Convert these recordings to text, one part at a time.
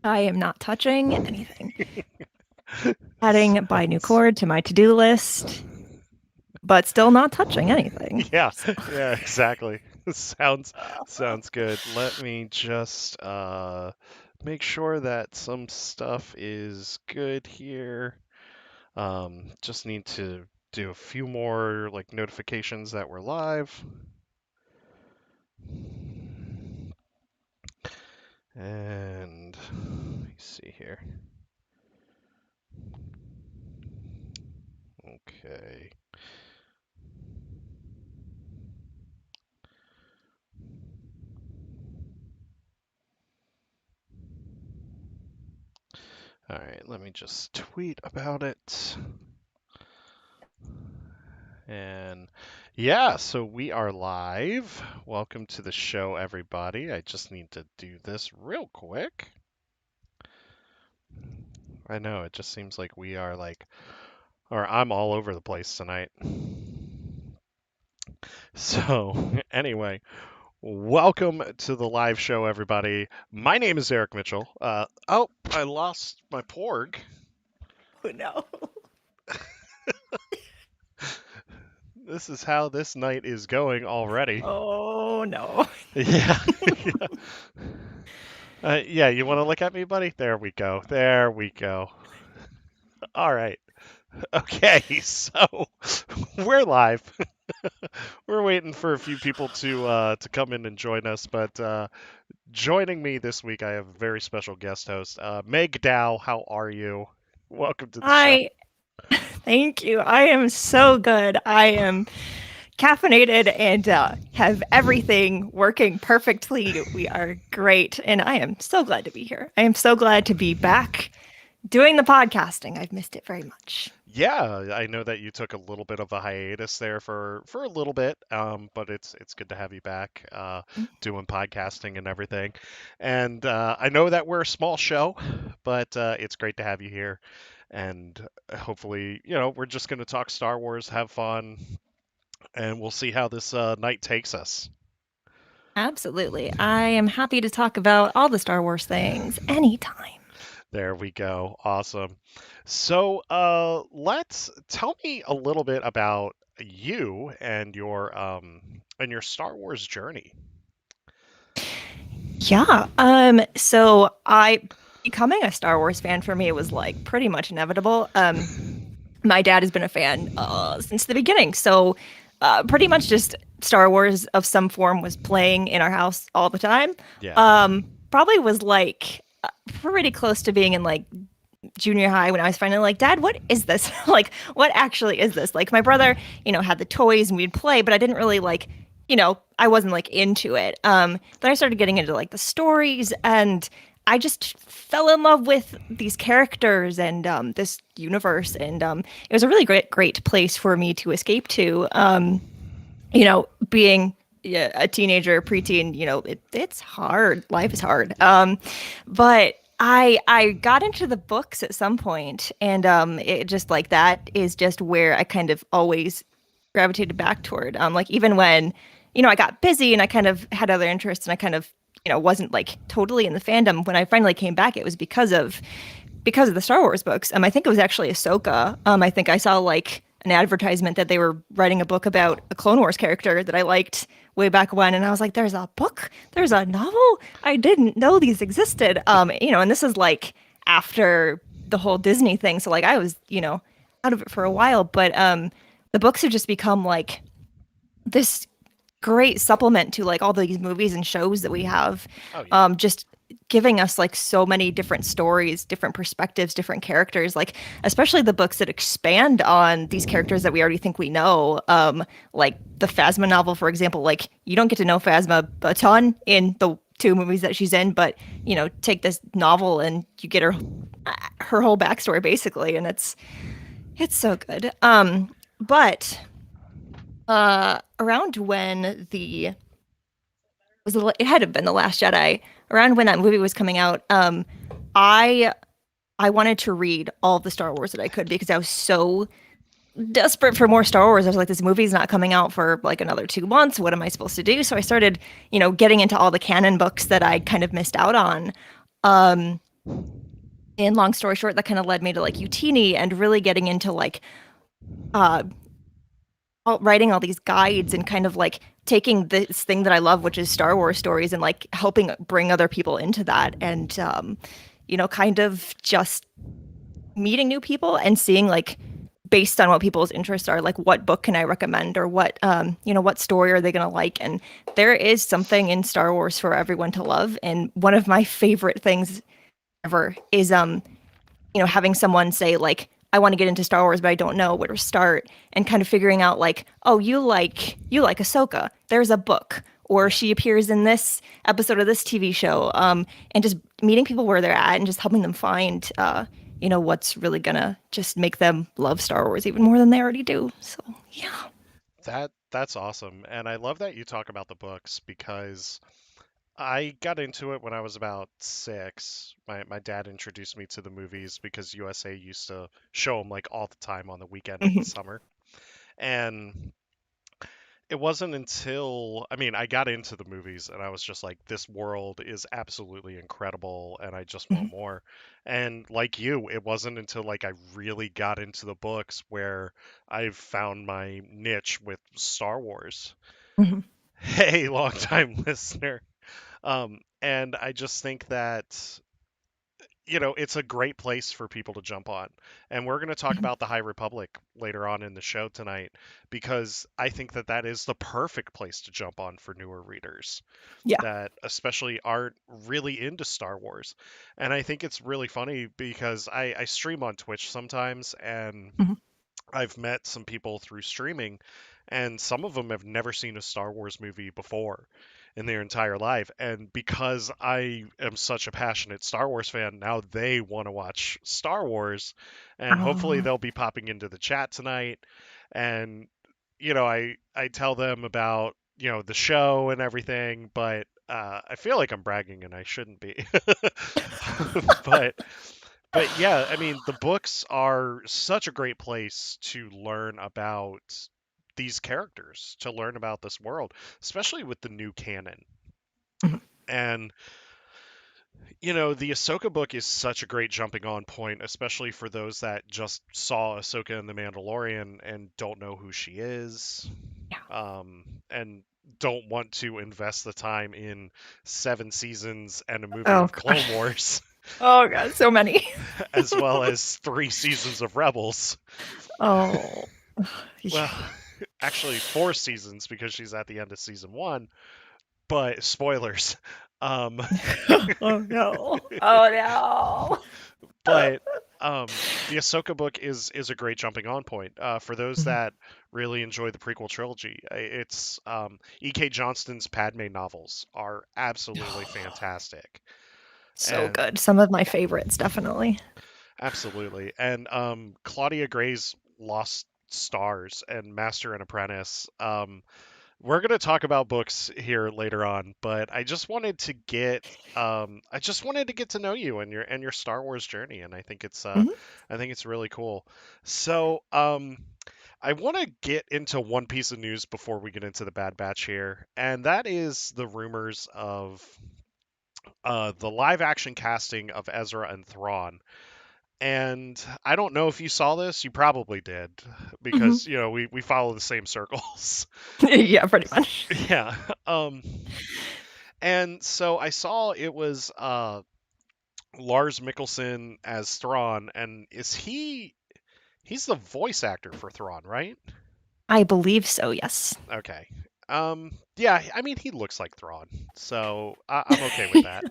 I am not touching anything. Adding buy new Sounds cord to my to-do list, but still not touching anything. yeah, So, yeah, exactly. Sounds good. Let me just make sure that some stuff is good here. Just need to do a few more like notifications that we're live. And let me see here. Okay. All right, let me just tweet about it. And yeah, so we are live. Welcome to the show, everybody. I just need to do this real quick. I know, it just seems like we are like, or I'm all over the place tonight. So, anyway, welcome to the live show, everybody. My name is Eric Mitchell. Oh, I lost my porg. oh no. This is how this night is going already. Oh no. Yeah. Yeah. Yeah, you want to look at me, buddy? There we go. There we go. All right. Okay, so we're live. We're waiting for a few people to come in and join us, but joining me this week, I have a very special guest host, Meg Dow. How are you? Welcome to the show. I thank you. I am so good. I am caffeinated and have everything working perfectly. We are great, and I am so glad to be here. I am so glad to be back doing the podcasting. I've missed it very much. Yeah, I know that you took a little bit of a hiatus there for a little bit, but it's good to have you back doing podcasting and everything. And I know that we're a small show, but it's great to have you here. And hopefully, we're just going to talk Star Wars, have fun, and we'll see how this night takes us. Absolutely. I am happy to talk about all the Star Wars things anytime. There we go. Awesome. So, let's tell me a little bit about you and your Star Wars journey. Yeah. So I becoming a Star Wars fan for me was like pretty much inevitable. My dad has been a fan since the beginning. So pretty much just Star Wars of some form was playing in our house all the time. Yeah. Probably was like pretty close to being in like junior high when I was finally like, Dad, what is this? Like, what actually is this? Like, my brother, had the toys and we'd play, but I didn't really like, I wasn't like into it. Then I started getting into like the stories, and I just fell in love with these characters and this universe, and it was a really great place for me to escape to. Being yeah, a teenager, preteen, it's hard. Life is hard. But I got into the books at some point, and it just like that is just where I kind of always gravitated back toward. Like even when I got busy and I kind of had other interests, and I kind of wasn't like totally in the fandom. When I finally came back, it was because of the Star Wars books. I think it was actually Ahsoka. I think I saw like an advertisement that they were writing a book about a Clone Wars character that I liked way back when, and I was like, "There's a book, there's a novel. I didn't know these existed." And this is like after the whole Disney thing, so like I was out of it for a while, but the books have just become like this great supplement to like all these movies and shows that we have. Oh yeah. Just giving us like so many different stories, different perspectives, different characters, like especially the books that expand on these characters that we already think we know. Like the Phasma novel, for example, like you don't get to know Phasma a ton in the two movies that she's in, but take this novel and you get her whole backstory basically, and it's so good. But around when it had to have been the Last Jedi. Around when that movie was coming out, I I wanted to read all of the Star Wars that I could because I was so desperate for more Star Wars. I was like, this movie's not coming out for like another 2 months. What am I supposed to do? So I started, getting into all the canon books that I kind of missed out on. And long story short, that kind of led me to like Utini and really getting into like uh writing all these guides and kind of like taking this thing that I love, which is Star Wars stories, and like helping bring other people into that, and kind of just meeting new people and seeing like based on what people's interests are, like what book can I recommend, or what story are they going to like. And there is something in Star Wars for everyone to love. And one of my favorite things ever is having someone say like, I want to get into Star Wars, but I don't know where to start, and kind of figuring out like, oh, you like Ahsoka. There's a book, or Yeah. she appears in this episode of this TV show, and just meeting people where they're at and just helping them find, what's really gonna just make them love Star Wars even more than they already do. So yeah. That's awesome. And I love that you talk about the books because I got into it when I was about 6. My dad introduced me to the movies because USA used to show them like all the time on the weekend in the Mhm. summer. And it wasn't until, I mean, I got into the movies and I was just like, this world is absolutely incredible and I just want Mhm. more. And like you, it wasn't until like I really got into the books where I've found my niche with Star Wars. Mhm. Hey, longtime listener. And I just think that, it's a great place for people to jump on. And we're going to talk Mhm. about the High Republic later on in the show tonight because I think that that is the perfect place to jump on for newer readers Yeah. that especially aren't really into Star Wars. And I think it's really funny because I stream on Twitch sometimes and Mhm. I've met some people through streaming, and some of them have never seen a Star Wars movie before in their entire life. And because I am such a passionate Star Wars fan, now they want to watch Star Wars, and hopefully Oh. they'll be popping into the chat tonight. And I tell them about the show and everything, but I feel like I'm bragging and I shouldn't be. but but yeah, I mean, the books are such a great place to learn about these characters, to learn about this world, especially with the new canon. Mhm. And, the Ahsoka book is such a great jumping on point, especially for those that just saw Ahsoka in The Mandalorian and don't know who she is, Yeah. and don't want to invest the time in 7 seasons and a movie Oh of Clone gosh. Wars, Oh god, so many. as well as 3 seasons of Rebels. Oh. Yeah. Well, actually 4 seasons because she's at the end of season 1, but spoilers. Um, Oh no. Oh no. but the Ahsoka book is a great jumping on point for those Mhm. that really enjoy the prequel trilogy. It's E.K. Johnston's Padme novels are absolutely fantastic, So and good. Some of my favorites, definitely. absolutely, and Claudia Gray's Lost Stars and Master and Apprentice. We're going to talk about books here later on, but I just wanted to get to know you and your Star Wars journey, and Mhm. I think it's really cool. So, I want to get into one piece of news before we get into the Bad Batch here, and that is the rumors of the live action casting of Ezra and Thrawn. And I don't know if you saw this, you probably did, Mhm. because we follow the same circles. Yeah, pretty much. Yeah. Um, and so I saw it was Lars Mikkelsen as Thrawn, and he's the voice actor for Thrawn, right? I believe so, yes. Okay. Yeah, I mean he looks like Thrawn, so I'm okay with that.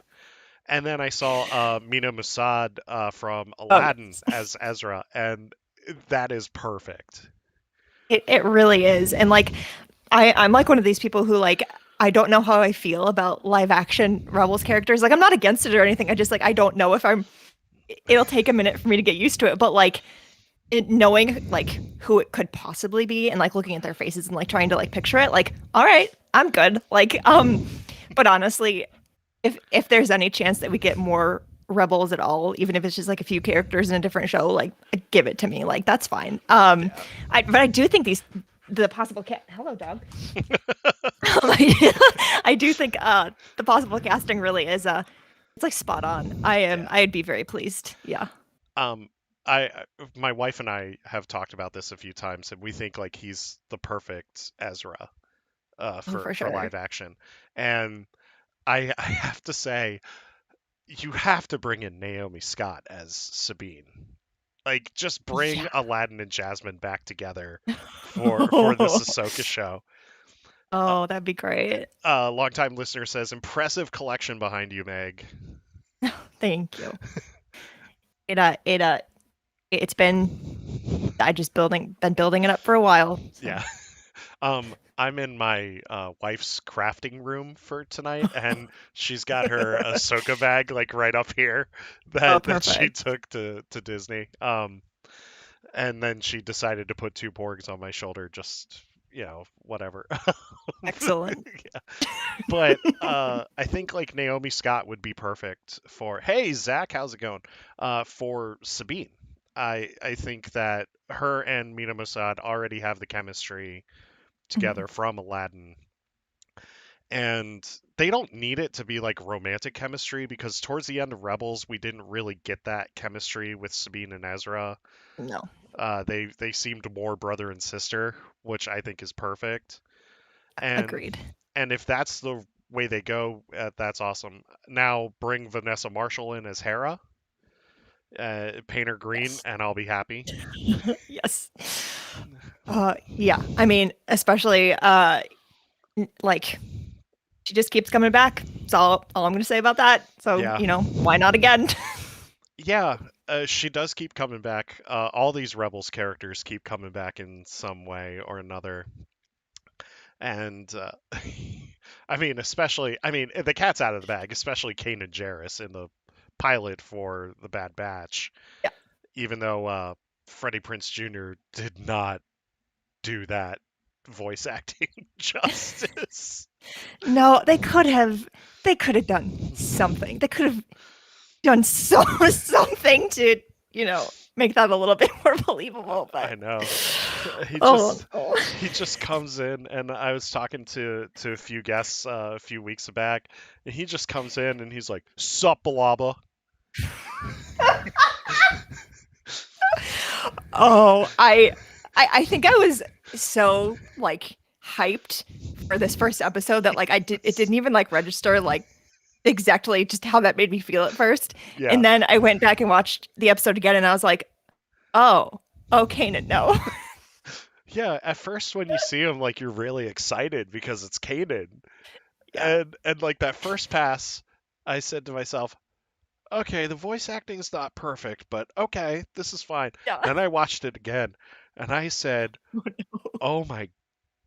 And then I saw Mina Mossad from Oh, Aladdin yes. as Ezra, and that is perfect. It really is. And like I'm like one of these people who like I don't know how I feel about live action Rebels characters. Like I'm not against it or anything. I just like I don't know if I'm it'll take a minute for me to get used to it. But like knowing like who it could possibly be and like looking at their faces and like trying to like picture it, like, all right, I'm good. But honestly, if there's any chance that we get more Rebels at all, even if it's just like a few characters in a different show, like give it to me. Like that's fine. Yeah. But I do think the possible cat. Hello, dog. I do think the possible casting really is It's like spot on. Yeah. I'd be very pleased. Yeah. Um, my wife and I have talked about this a few times, and we think like he's the perfect Ezra Oh, for for sure. live action. And I have to say, you have to bring in Naomi Scott as Sabine. Like, just bring Yeah. Aladdin and Jasmine back together for this Ahsoka show. Uh, Oh, that'd be great. longtime listener says, impressive collection behind you, Meg. Thank you. It it's been I just been building it up for a while. So Yeah. I'm in my wife's crafting room for tonight, and she's got her Ahsoka bag like right up here oh, that she perfect. took to Disney. And then she decided to put two porgs on my shoulder, just whatever. Excellent. Yeah. But I think like Naomi Scott would be perfect for. Hey Zach, how's it going? For Sabine, I think that her and Mina Mossad already have the chemistry Mhm. together from Aladdin. And they don't need it to be like romantic chemistry because towards the end of Rebels, we didn't really get that chemistry with Sabine and Ezra. No, They seemed more brother and sister, which I think is perfect. And agreed. and if that's the way they go, that's awesome. Now bring Vanessa Marshall in as Hera, paint her green, Yes. and I'll be happy. Yes. Yeah. I mean, especially like she just keeps coming back. That's all I'm gonna say about that. So, Yeah, why not again? yeah. She does keep coming back. All these Rebels characters keep coming back in some way or another. And I mean, especially, I mean, the cat's out of the bag, especially Kanan Jarrus in the pilot for The Bad Batch, Yeah. even though Freddie Prince Jr. did not do that voice acting justice. No, they could have done something. They could have done something to, make that a little bit more believable, I but know. He oh just no. he just comes in, and I was talking to a few guests a few weeks back, and he just comes in and he's like, "Sup, Balaba." Oh, I think I was so like hyped for this first episode that like it didn't even like register like exactly just how that made me feel at first. Yeah. And then I went back and watched the episode again and I was like, "Oh, okay, no." Yeah, at first when you see him, like you're really excited because it's Kanan, Yeah. and like that first pass, I said to myself, okay, the voice acting's not perfect, but okay, this is fine. Yeah. Then I watched it again, and I said, oh my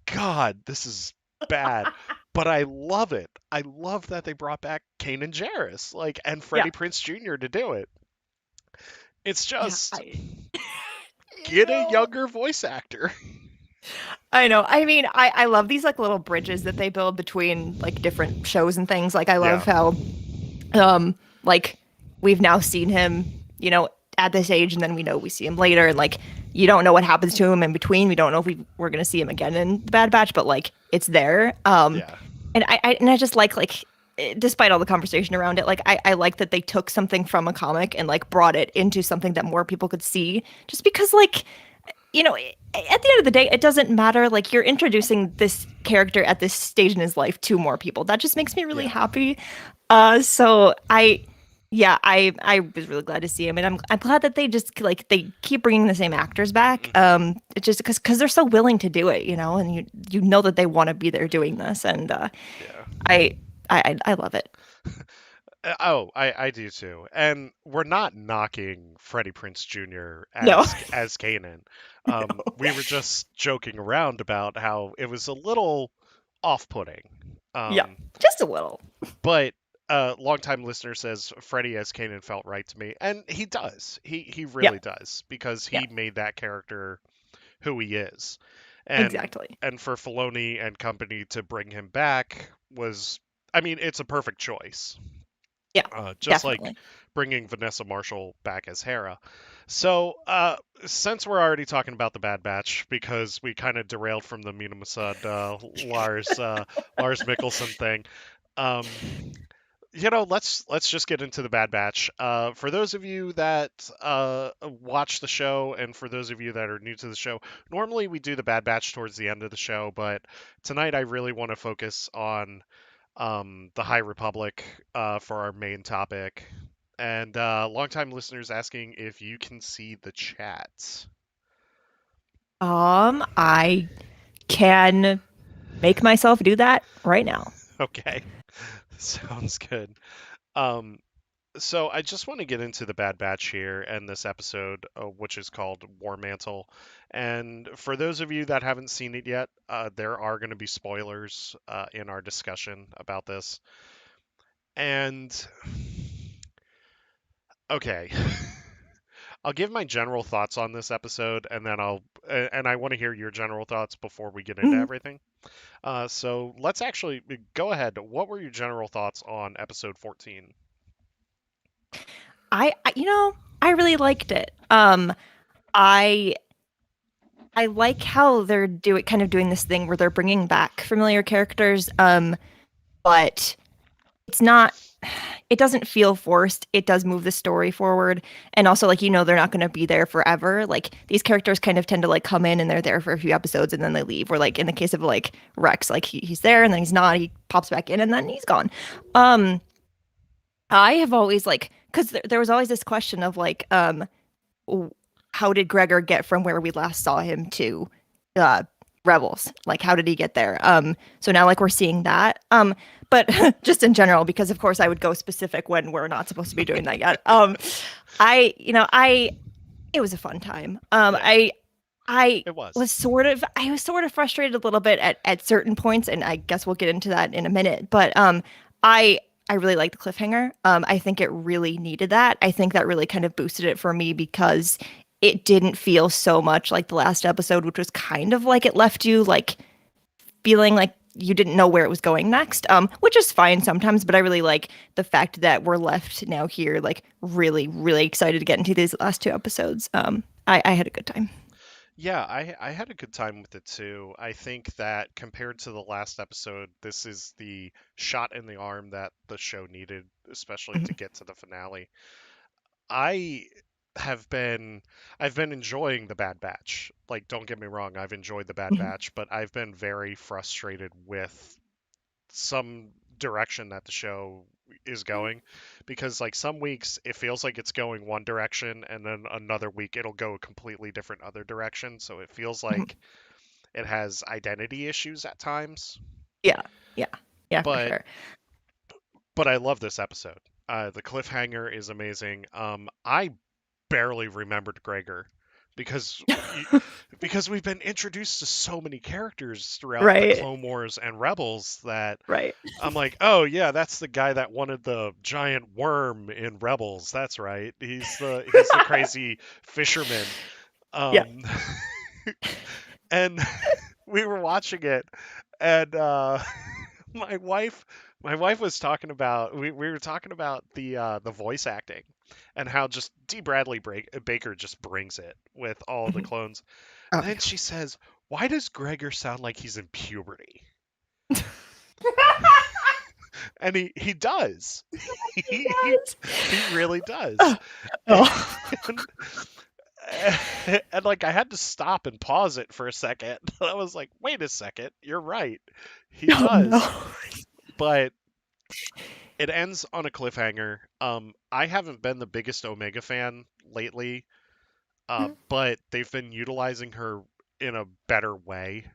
god, this is bad. But I love it. I love that they brought back Kanan Jarrus, like, and Yeah. Freddie Prinze Jr. to do it. It's Yeah, just I get a know. younger voice actor. I know. I mean, I love these like little bridges that they build between like different shows and things. Like I love Yeah, how like we've now seen him, at this age and then we see him later and like you don't know what happens to him in between. We don't know if we're going to see him again in the Bad Batch, but like it's there. yeah. And I just like despite all the conversation around it, like I like that they took something from a comic and like brought it into something that more people could see just because like at the end of the day, it doesn't matter. Like you're introducing this character at this stage in his life to more people. That just makes me really Yeah. happy. So yeah, I was really glad to see him, and I'm glad that they just like they keep bringing the same actors back. Hmm. It's just because they're so willing to do it, and you know that they want to be there doing this, and Yeah. I I love it. Oh, I do too. And we're not knocking Freddie Prince Jr. No, as Kanan. no, We were just joking around about how it was a little off-putting. yeah, Um, just a little. but longtime listener says Freddie as Kanan felt right to me, and he does. He Yeah, really does because yeah, he made that character who he is. And exactly. and for Filoni and company to bring him back was, I mean, it's a perfect choice, Yeah, just like definitely. bringing Vanessa Marshall back as Hera. So, since we're already talking about the Bad Batch, because we kind of derailed from the Mina Masad Lars Mikkelsen thing, um, let's just get into the Bad Batch. For those of you that watch the show, and for those of you that are new to the show, normally we do the Bad Batch towards the end of the show, but tonight I really want to focus on the High Republic for our main topic. And longtime listeners asking if you can see the chat. I can make myself do that right now. Okay, sounds good. Um, So I just want to get into the Bad Batch here and this episode, which is called War Mantle. And for those of you that haven't seen it yet, there are going to be spoilers in our discussion about this. And okay, I'll give my general thoughts on this episode, and then and I want to hear your general thoughts before we get into Mhm. everything. So let's actually go ahead. What were your general thoughts on episode 14? I really liked it. I I like how they're doing this thing where they're bringing back familiar characters, but it's not it doesn't feel forced. It does move the story forward. And also, like, they're not going to be there forever. Like, these characters kind of tend to, like, come in and they're there for a few episodes and then they leave. Or, like, in the case of, like, Rex, like, he's there and then he's not. He pops back in and then he's gone. Um, I have always, like, because there was always this question of, like, how did Gregor get from where we last saw him to uh Rebels? Like, how did he get there? So now, like, we're seeing that. But just in general, because of course I would go specific when we're not supposed to be doing that yet. I you know I It was a fun time. Yeah, I it was. was sort of frustrated a little bit at certain points, and I guess we'll get into that in a minute. But I I really like the cliffhanger. I think it really needed that. I think that really kind of boosted it for me because it didn't feel so much like the last episode, which was kind of like it left you like feeling like you didn't know where it was going next, which is fine sometimes. But I really like the fact that we're left now here, like really, really excited to get into these last two episodes. I had a good time. Yeah, I had a good time with it too. I think that compared to the last episode, this is the shot in the arm that the show needed, especially to Mhm. get to the finale. I have been I've been enjoying the Bad Batch. Like, don't get me wrong, I've enjoyed the Bad Mhm. Batch, but I've been very frustrated with some direction that the show is going, because like some weeks it feels like it's going one direction and then another week it'll go a completely different other direction, so it feels Mhm. like it has identity issues at times. Yeah, yeah, yeah, for but sure. but I love this episode. The cliffhanger is amazing. I barely remembered Gregor because y- because we've been introduced to so many characters throughout the Right, Clone Wars and Rebels that right. I'm like, oh yeah, that's the guy that wanted the giant worm in Rebels. That's right. He's the crazy fisherman. Yeah. Um, and we were watching it, and my wife my wife was talking about we were talking about the voice acting and how just D. Bradley Baker just brings it with all the Mhm. clones. Oh And then she says, "Why does Gregor sound like he's in puberty?" yeah. And he does. He He does. he really does. Oh. And, and like I had to stop and pause it for a second. I was like, "Wait a second, you're right. He Oh no. does." But it ends on a cliffhanger. I haven't been the biggest Omega fan lately, Mhm. but they've been utilizing her in a better way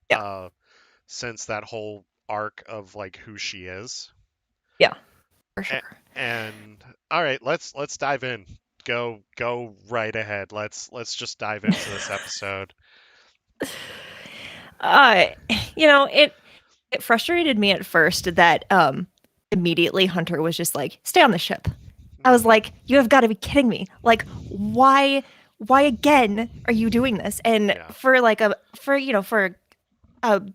Yeah, uh, since that whole arc of like who she is. yeah, for A- sure. and all right, let's dive in. Go right ahead. Let's just dive into this episode. Uh, you know, it frustrated me at first that immediately Hunter was just like, "Stay on the ship." I was Hmm. like, "You have got to be kidding me. Like, why again are you doing this?" And Yeah. a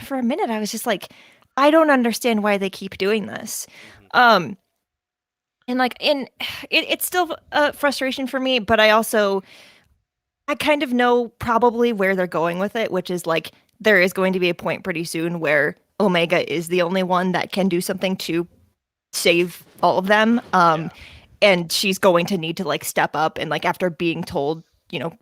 for a minute I was just like, I don't understand why they keep doing this. Hmm. Um and like in it's still a frustration for me, but I kind of know probably where they're going with it, which is like there is going to be a point pretty soon where Omega is the only one that can do something to save all of them. Yeah. And she's going to need to like step up and like after being told,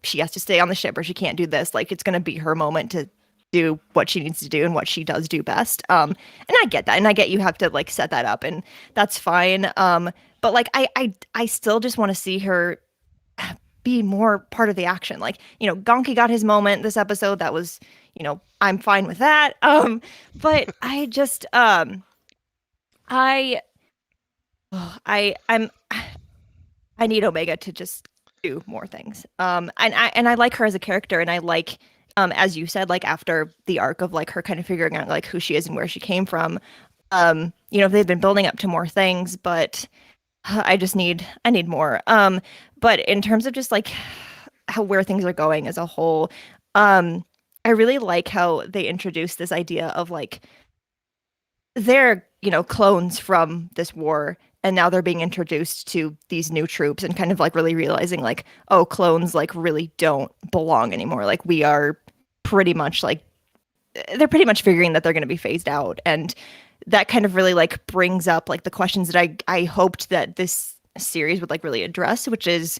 she has to stay on the ship or she can't do this, like it's going to be her moment to do what she needs to do and what she does do best. And I get that. And I get you have to like set that up and that's fine. But like I still just want to see her be more part of the action. Like, Gonki got his moment this episode. That was, I'm fine with that. But I just I I'm I need Omega to just do more things. And I like her as a character, and I like, as you said, like after the arc of like her kind of figuring out like who she is and where she came from. They've been building up to more things, but I need more. But in terms of just like how where things are going as a whole, I really like how they introduced this idea of like they're, clones from this war and now they're being introduced to these new troops and kind of like really realizing like, oh, clones like really don't belong anymore. Like we are pretty much like they're pretty much figuring that they're going to be phased out and that kind of really like brings up like the questions that I hoped that this series would like really address, which is,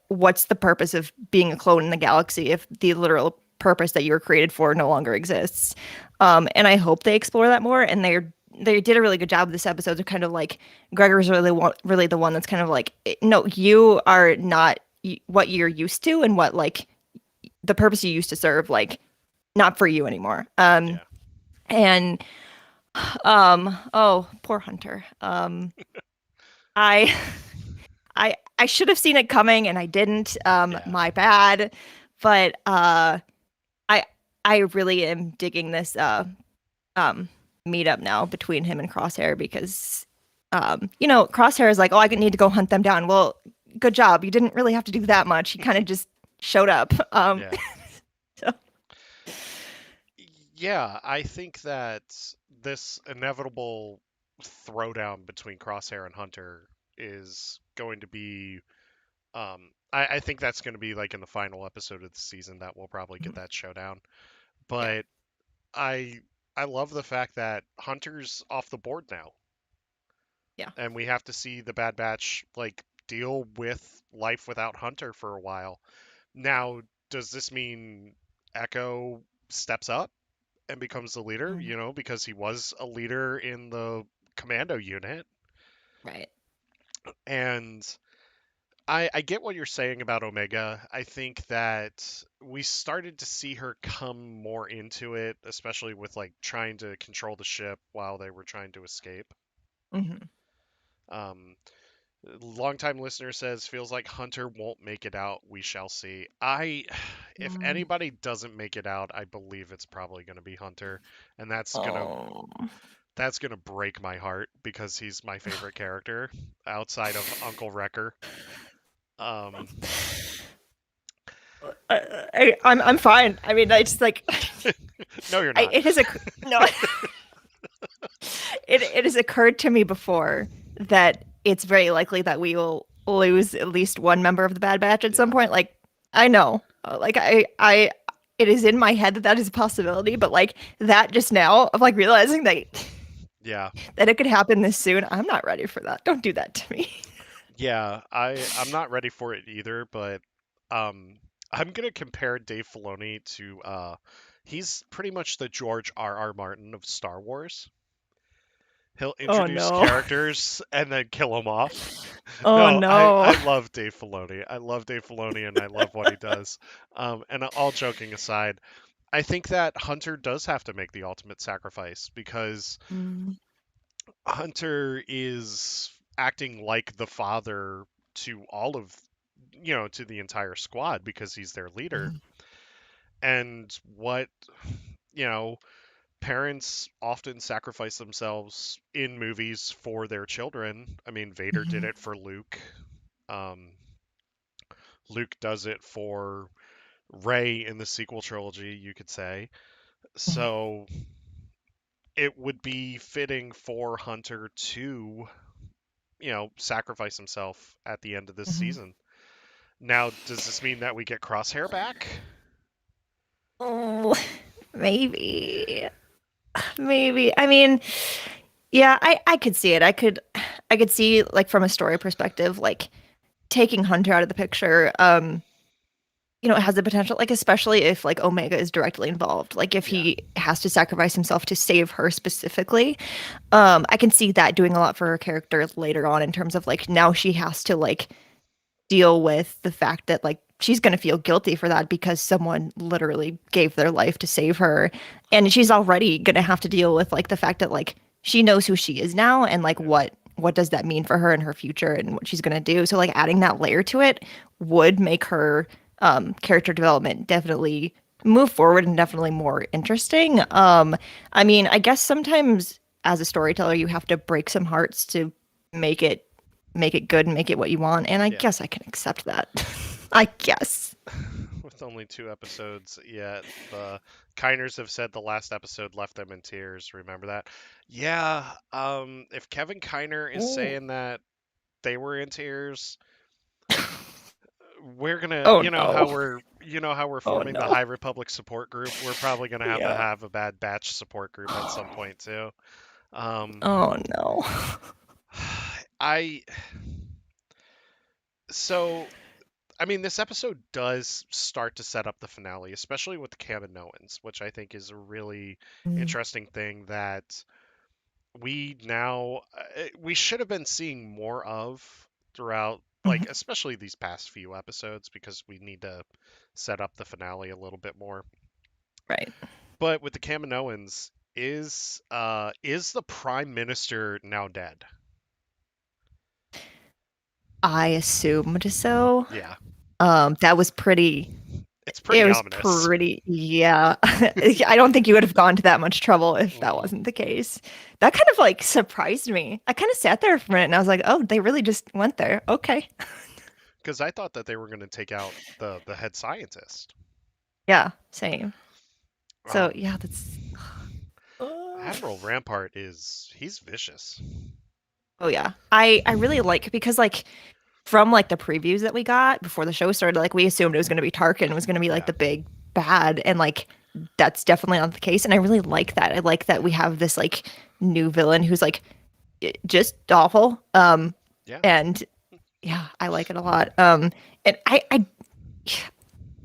what's the purpose of being a clone in the galaxy if the literal purpose that you were created for no longer exists. And I hope they explore that more. And they did a really good job of this episode of kind of like Gregor's really the one that's kind of like, no, you are not what you're used to and what like the purpose you used to serve, like not for you anymore. Yeah. And oh, poor Hunter. I I should have seen it coming and I didn't. Yeah. My bad. But I I really am digging this um meetup now between him and Crosshair because Crosshair is like, oh, I need to go hunt them down. Well, good job. You didn't really have to do that much. He kind of just showed up. Yeah. So Yeah, I think that this inevitable throwdown between Crosshair and Hunter is going to be I think that's going to be like in the final episode of the season that we'll probably get that showdown. yeah, But I I love the fact that Hunter's off the board now, yeah. and we have to see the Bad Batch like deal with life without Hunter for a while. Now, does this mean Echo steps up and becomes the leader? Mm, Because he was a leader in the commando unit, right. and I get what you're saying about Omega. I think that we started to see her come more into it, especially with like trying to control the ship while they were trying to escape. Hmm. Um, Longtime listener says feels like Hunter won't make it out. We shall see. If Mm. anybody doesn't make it out, I believe it's probably going to be Hunter, and Oh. that's gonna break my heart because he's my favorite character outside of Uncle Wrecker. Um, I'm fine. I mean, I just like no, you're not. it has a no. It has occurred to me before that it's very likely that we will lose at least one member of the Bad Batch at some Yeah, point. Like I know, like it is in my head that that is a possibility, but like that just now of like realizing yeah, that it could happen this soon, I'm not ready for that. Don't do that to me. yeah. I'm not ready for it either, but um, I'm gonna compare Dave Filoni to he's pretty much the George R. R. Martin of Star Wars. He'll Oh introduce no. characters and then kill them off. Oh No, I no. I love Dave Filoni. I love Dave Filoni and I love what he does. And all joking aside, I think that Hunter does have to make the ultimate sacrifice because Mm, Hunter is acting like the father to all of, to the entire squad because he's their leader. mhm, And what, you know, parents often sacrifice themselves in movies for their children. I mean, Vader did mhm, it for Luke. Um, Luke does it for Rey in the sequel trilogy, you could say. mhm, So it would be fitting for Hunter to, sacrifice himself at the end of this mhm. season. Now, does this mean that we get Crosshair back? Oh, maybe. Maybe. I mean, Yeah, I could see it. I could see like from a story perspective, like taking Hunter out of the picture, it has the potential, like especially if like Omega is directly involved, like if Yeah, he has to sacrifice himself to save her specifically, I can see that doing a lot for her character later on in terms of like now she has to like deal with the fact that like she's going to feel guilty for that because someone literally gave their life to save her, and she's already going to have to deal with like the fact that like she knows who she is now and like yeah, what does that mean for her and her future and what she's going to do. So like adding that layer to it would make her character development definitely move forward and definitely more interesting. I mean, I guess sometimes as a storyteller you have to break some hearts to make it make it good and make it what you want. And I yeah. guess I can accept that. I guess. With only 2 episodes yet, the Kiners have said the last episode left them in tears. Remember that? Yeah. If Kevin Kiner is Oh, saying that they were in tears, we're gonna, oh no. you know how we're Oh forming the no. High Republic support group. We're probably gonna Yeah. have a Bad Batch support group at some point too. Um, Oh no. I so I mean, this episode does start to set up the finale, especially with the Kaminoans, which I think is a really Mm, interesting thing that we should have been seeing more of throughout, like mhm. especially these past few episodes, because we need to set up the finale a little bit more. Right. But with the Kaminoans, is the Prime Minister now dead? I assumed so. Yeah, That was pretty. it's It pretty was ominous. pretty. Yeah. I don't think you would have gone to that much trouble if that Hmm. wasn't the case. That kind of like surprised me. I kind of sat there for a minute and I was like, oh, they really just went there. Okay. Because I thought that they were going to take out the head scientist. Yeah. Same. So Um, yeah, that's. Admiral Rampart he's vicious. Oh yeah. I really like because like from like the previews that we got before the show started, like we assumed it was going to be Tarkin was going to be like Yeah, the big bad, and like that's definitely not the case. And I really like that. I like that we have this like new villain who's like just awful. yeah, And yeah, I like it a lot. And I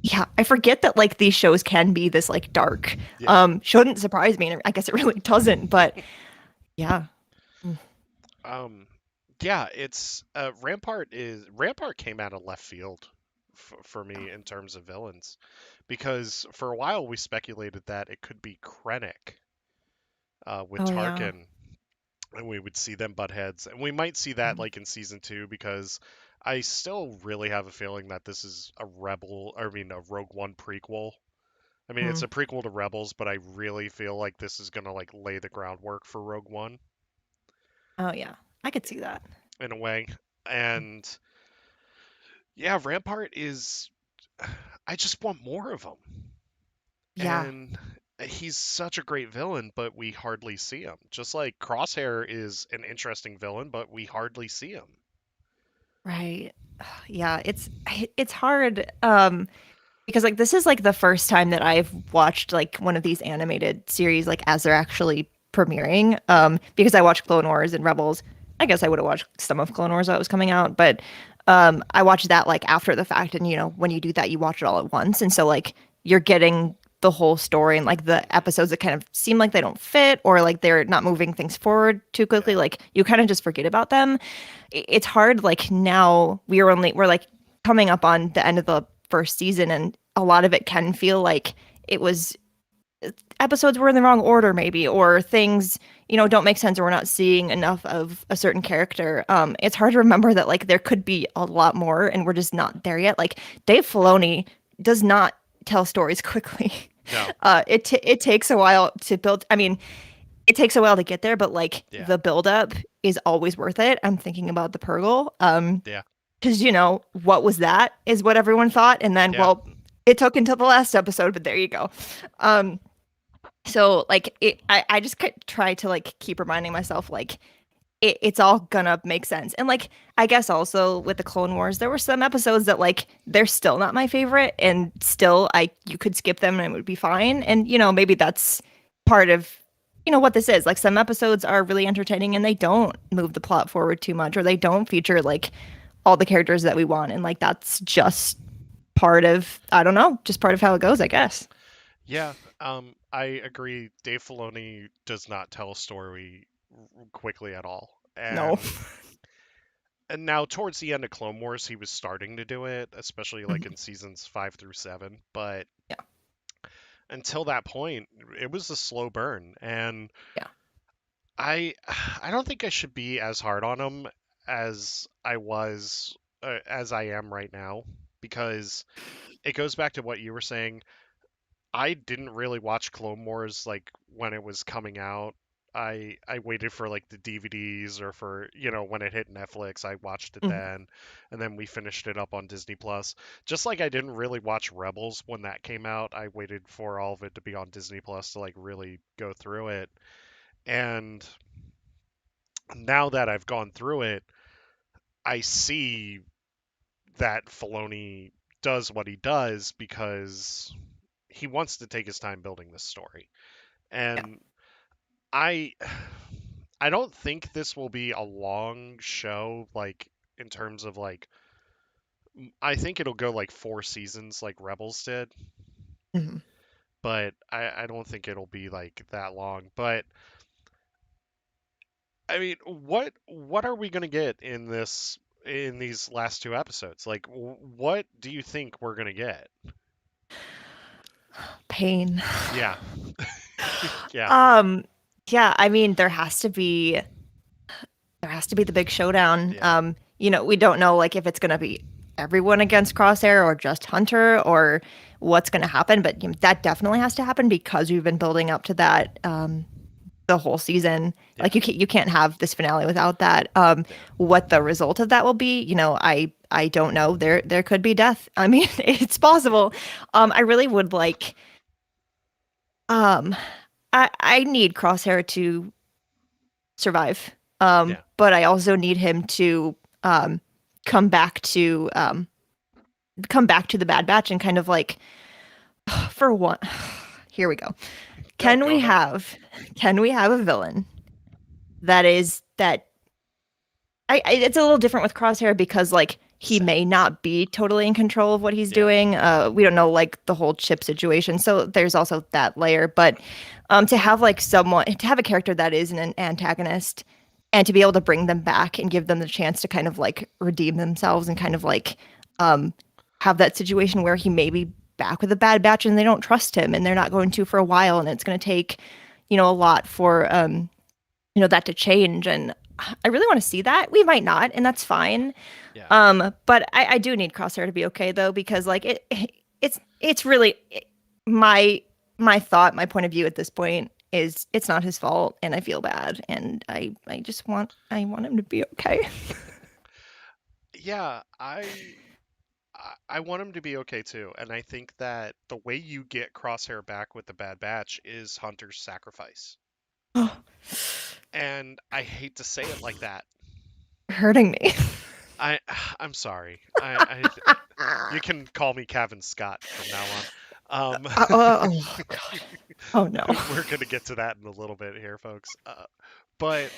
yeah, I forget that like these shows can be this like dark. yeah. Shouldn't surprise me, and I guess it really doesn't. But yeah. Mm, Um, yeah. It's Rampart came out of left field for me in terms of villains, because for a while we speculated that it could be Krennic with oh yeah. Tarkin, and we would see them butt heads, and we might see that Mm, like in season 2, because I still really have a feeling that this is a Rogue One prequel. I mean, it's mm. a prequel to Rebels, but I really feel like this is gonna like lay the groundwork for Rogue One Oh yeah. I could see that. in a way. And yeah, Rampart is. I just want more of him. Yeah. And he's such a great villain, but we hardly see him. Just like Crosshair is an interesting villain, but we hardly see him. Right. Yeah, it's hard because like this is like the first time that I've watched like one of these animated series like as they're actually premiering. Yeah, Because I watched Clone Wars and Rebels. I guess I would have watched some of Clone Wars that was coming out, but I watched that like after the fact, and when you do that you watch it all at once, and so like you're getting the whole story, and like the episodes that kind of seem like they don't fit or like they're not moving things forward too yeah, quickly, like you kind of just forget about them. It's hard like now we're like coming up on the end of the first season, and a lot of it can feel like it was episodes were in the wrong order maybe, or things don't make sense, or we're not seeing enough of a certain character. It's hard to remember that like there could be a lot more and we're just not there yet. Like Dave Filoni does not tell stories quickly. no, It takes a while to build. I mean, it takes a while to get there, but like yeah, the buildup is always worth it. I'm thinking about the Purgle. yeah, Because what was that is what everyone thought, and then yeah, well, it took until the last episode, but there you go. Um, so like I just try to like keep reminding myself like it's all gonna make sense, and like I guess also with the Clone Wars, there were some episodes that like they're still not my favorite, and still I you could skip them and it would be fine, and maybe that's part of what this is. Like some episodes are really entertaining and they don't move the plot forward too much or they don't feature like all the characters that we want and like that's just part of I don't know, just part of how it goes, I guess. Yeah, I agree. Dave Filoni does not tell a story quickly at all. No. And now towards the end of Clone Wars, he was starting to do it, especially like in seasons 5 through 7. But Yeah. until that point, it was a slow burn. And Yeah. I, I don't think I should be as hard on him as as I am right now, because it goes back to what you were saying. I didn't really watch Clone Wars like when it was coming out. I waited for like the DVDs or for, when it hit Netflix, I watched it Mhm. then, and then we finished it up on Disney Plus. Just like I didn't really watch Rebels when that came out, I waited for all of it to be on Disney Plus to like really go through it. And now that I've gone through it, I see that Filoni does what he does because he wants to take his time building this story. Yeah. And I I don't think this will be a long show, like in terms of like I think it'll go like 4 seasons like Rebels did, Mhm. but I don't think it'll be like that long. But I mean, what are we gonna get in these last 2 episodes? Like, what do you think we're gonna get? Pain. Yeah, yeah, Um yeah, I mean there has to be the big showdown. yeah, We don't know like if it's going to be everyone against Crosshair or just Hunter or what's going to happen, but that definitely has to happen because we've been building up to that the whole season. Like yeah, you can't have this finale without that. yeah, What the result of that will be, I don't know. There could be death. I mean, it's possible. I really would like um I need Crosshair to survive. yeah. But I also need him to um, come back to come back to the Bad Batch and kind of like for one. Here we go. No, Can go we ahead. have can we have a villain that it's a little different with Crosshair because like he Seth. may not be totally in control of what he's Yeah, doing. We don't know like the whole chip situation, so there's also that layer. But to have like someone to have a character that is an antagonist and to be able to bring them back and give them the chance to kind of like redeem themselves and kind of like um, have that situation where he may be back with a bad batch and they don't trust him and they're not going to for a while and it's going to take a lot for that to change and I really want to see that. We might not, and that's fine. yeah. But I do need Crosshair to be okay though, because like it's really my my point of view at this point is it's not his fault, and I feel bad, and I just I want him to be okay. Yeah, I want him to be okay too, and I think that the way you get Crosshair back with the Bad Batch is Hunter's sacrifice. Oh, And I hate to say it like that. hurting me. I I'm sorry. You can call me Kevin Scott from now on. Oh God. Oh no. We're gonna get to that in a little bit here, folks. But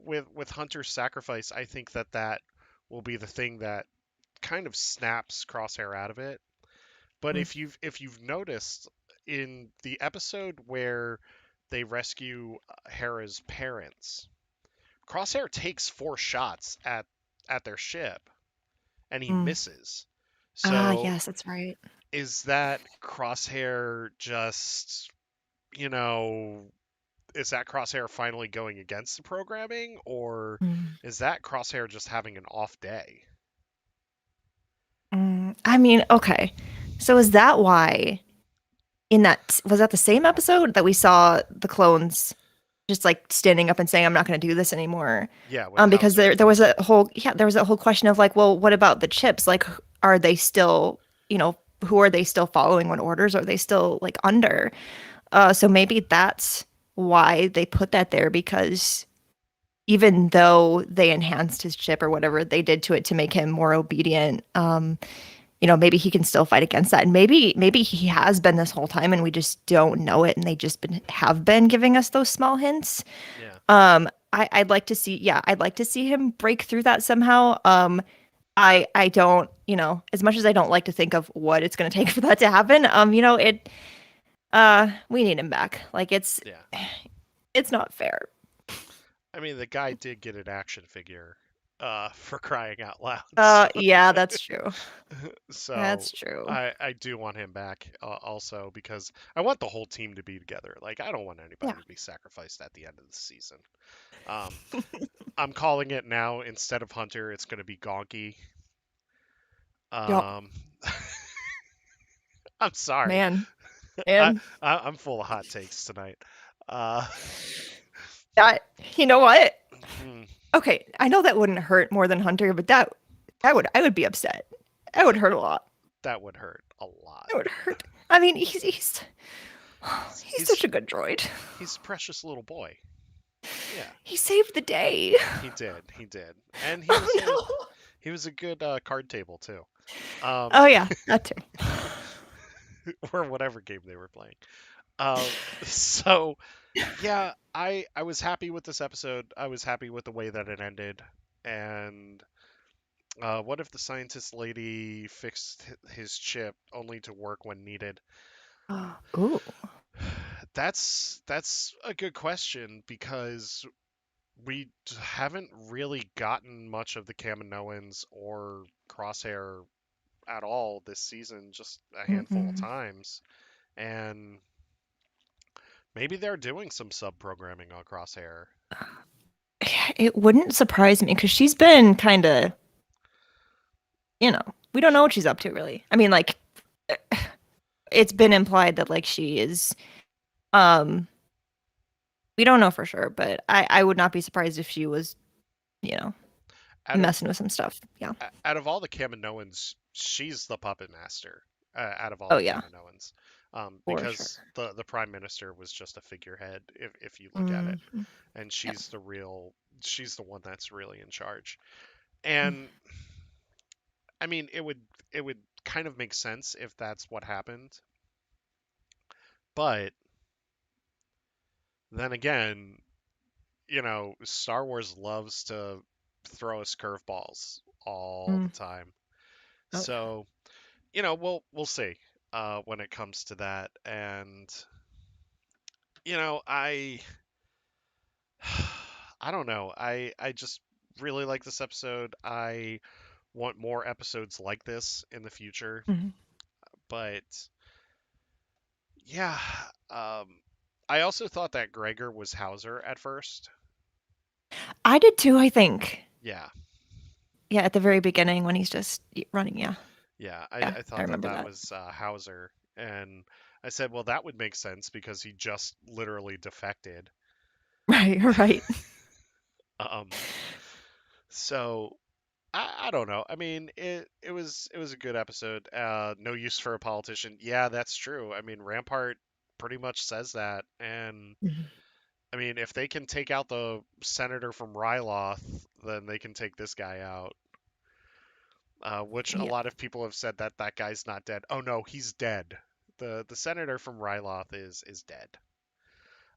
with Hunter's sacrifice, I think that that will be the thing that kind of snaps Crosshair out of it. But Mm, if you've noticed in the episode where they rescue Hera's parents, Crosshair takes 4 shots at their ship and he mm. misses. Ah, So yes, that's right. is that Crosshair just, you know, is that Crosshair finally going against the programming, or Mm, is that Crosshair just having an off day? I mean, okay. So is that why in that was that the same episode that we saw the clones just like standing up and saying I'm not going to do this anymore? Yeah, with Because Hauser. there was a whole there was a whole question of like, well, what about the chips? Like, are they still who are they still following? What orders are they still like under? So maybe that's why they put that there because even though they enhanced his chip or whatever they did to it to make him more obedient, maybe he can still fight against that. And maybe he has been this whole time and we just don't know it and they just have been giving us those small hints. Yeah. I'd like to see, yeah, I'd like to see him break through that somehow. I don't, as much as I don't like to think of what it's going to take for that to happen, we need him back. Like Yeah. it's not fair. I mean, the guy did get an action figure, for crying out loud. Yeah, that's true. So That's true. I do want him back, also because I want the whole team to be together. Like I don't want Yeah. anybody to be sacrificed at the end of the season. Um, I'm calling it now. Instead of Hunter, it's going to be Gonky. Yep. Um, I'm sorry. Man. I, And I'm full of hot takes tonight. Uh, that, you know what? hmm, Okay, I know that wouldn't hurt more than Hunter, but I would be upset. That would hurt a lot. that would hurt a lot. That would hurt. I mean, he's He's such a good droid. he's a precious little boy. Yeah, He saved the day. he did. He did, and Oh no. he was a good, card table too. Um, Oh yeah, that too. or whatever game they were playing. Um, so yeah, I was happy with this episode. I was happy with the way that it ended. And what if the scientist lady fixed his chip only to work when needed? Ooh. That's a good question because haven't really gotten much of the Kaminoans or Crosshair at all this season, just a handful of Mm-mm. times. And maybe they're doing some sub programming on Crosshair. It wouldn't surprise me because she's been kind of, we don't know what she's up to really. I mean, like, it's been implied that like she is, um, we don't know for sure, but I would not be surprised if she was, you know, Out of messing with some stuff. Yeah. out of all the Kaminoans, she's the puppet master, out of all Oh the yeah, Kaminoans, for sure. because the prime minister was just a figurehead if you look at it, Mm-hmm. and Yeah. she's the one that's really in charge. And I mean, it would kind of make sense if that's what happened, but then again, Star Wars loves to throw us curveballs all Mm. the time. Oh yeah. So, we'll see, when it comes to that. And I I don't know. I just really like this episode. I want more episodes like this in the future. Mhm. But yeah, um, I also thought that Gregor was Hauser at first. I did too, I think. Yeah, Yeah, at the very beginning when he's just running. Yeah. yeah. Yeah, I I thought that remember that that. was, Hauser, and I said, well, that would make sense because he just literally defected. Right, right. Um, so I don't know. I mean, it was a good episode. No use for a politician. Yeah, that's true. I mean, Rampart pretty much says that, and Mhm. I mean, if they can take out the senator from Ryloth, then they can take this guy out. Which a Yeah. lot of people have said that that guy's not dead. Oh no, he's dead. The senator from Ryloth is dead.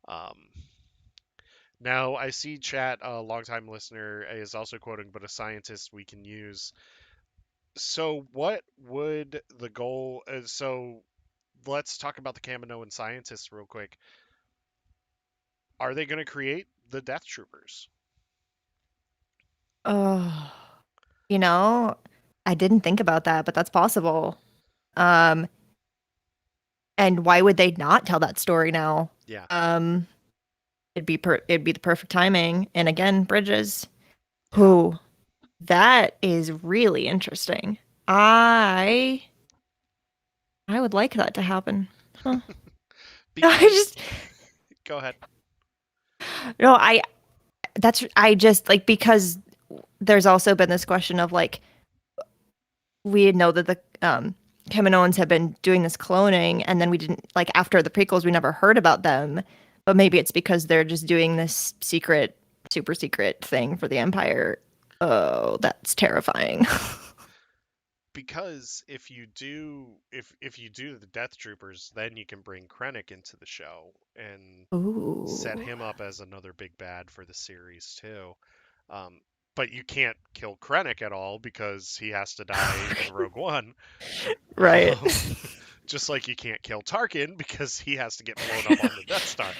Um, Now I see chat. A longtime listener is also quoting, but a scientist we can use. So what would the goal? So let's talk about the Kaminoan scientists real quick. Are they going to create the Death Troopers? Oh, you know, I didn't think about that, but that's possible. Um, and why would they not tell that story now? Yeah. Um, it'd be the perfect timing. And again, Bridges, Yeah. who that is really interesting. I I would like that to happen. Huh. I Because just go ahead. no, I just like because there's also been this question of like we know that the Kaminoans have been doing this cloning, and then we didn't like after the prequels, we never heard about them. But maybe it's because they're just doing this secret, super secret thing for the Empire. Oh, that's terrifying. because if you do the Death Troopers, then you can bring Krennic into the show and set Ooh. him up as another big bad for the series too. Um, but you can't kill Krennic at all because he has to die in Rogue One. Right. Um, just like you can't kill Tarkin because he has to get blown up on the Death Star.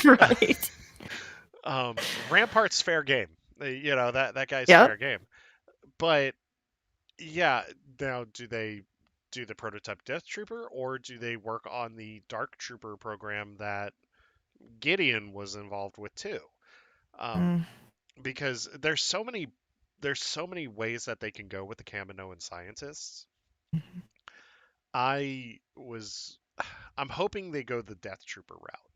Right. Rampart's fair game. You know that guy's fair Yep. game. But yeah, now do they do the prototype Death Trooper or do they work on the Dark Trooper program that Gideon was involved with too? Um, Mm. because there's so many ways that they can go with the Kaminoan scientists. I was I'm hoping they go the Death Trooper route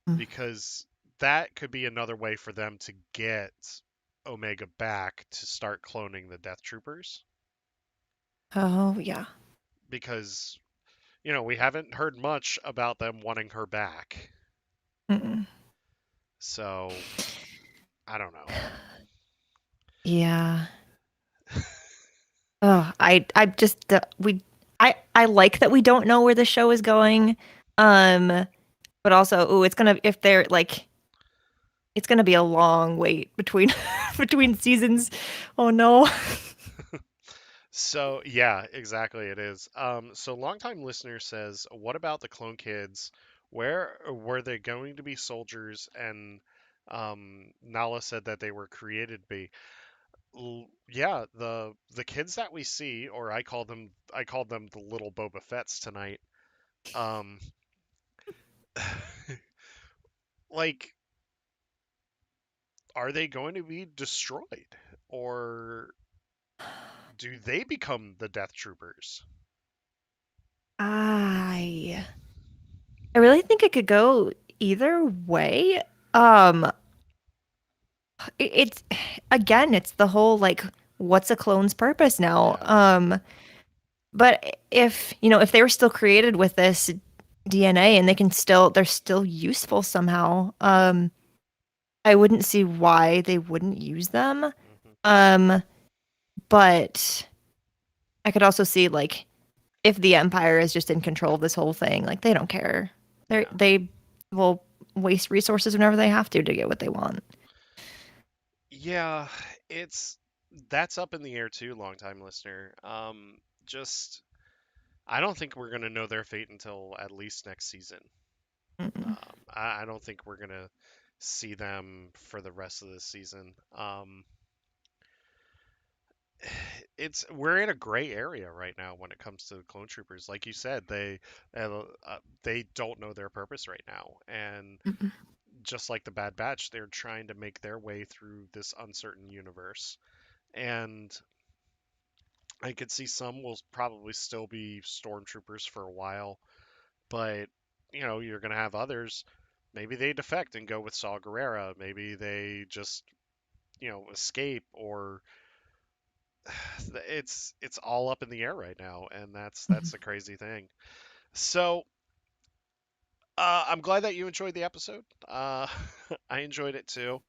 Mm. because that could be another way for them to get Omega back to start cloning the Death Troopers Oh, yeah. because we haven't heard much about them wanting her back. Mm-mm. So, I don't know. Yeah. Oh, I just I like that we don't know where the show is going. Um, but also, ooh, it's gonna if they're like it's gonna be a long wait between between seasons. Oh no. So, yeah, exactly it is. So longtime listener says, "What about the clone kids? Where were they going to be soldiers?" And Nala said that they were created to be. Yeah, the kids that we see, or I called them the little Boba Fett's tonight. Um, like, are they going to be destroyed, or do they become the Death Troopers? I I really think it could go either way. Um, it's again, it's the whole like, what's a clone's purpose now? Yeah. But if, if they were still created with this DNA and they're still useful somehow, I wouldn't see why they wouldn't use them. Hmm. Um, but I could also see like if the Empire is just in control of this whole thing, like they don't care. Yeah. They will waste resources whenever they have to get what they want. Yeah, it's that's up in the air too, longtime listener. Just I don't think we're gonna know their fate until at least next season. Mm-mm. I don't think we're gonna see them for the rest of the season. It's we're in a gray area right now when it comes to clone troopers. Like you said, they don't know their purpose right now, and Mm-mm. just like the Bad Batch, they're trying to make their way through this uncertain universe. And I could see some will probably still be stormtroopers for a while, but you're gonna have others. Maybe they defect and go with Saw Gerrera. Maybe they just escape, or it's all up in the air right now, and that's Mhm. the crazy thing. So I'm glad that you enjoyed the episode. I enjoyed it too.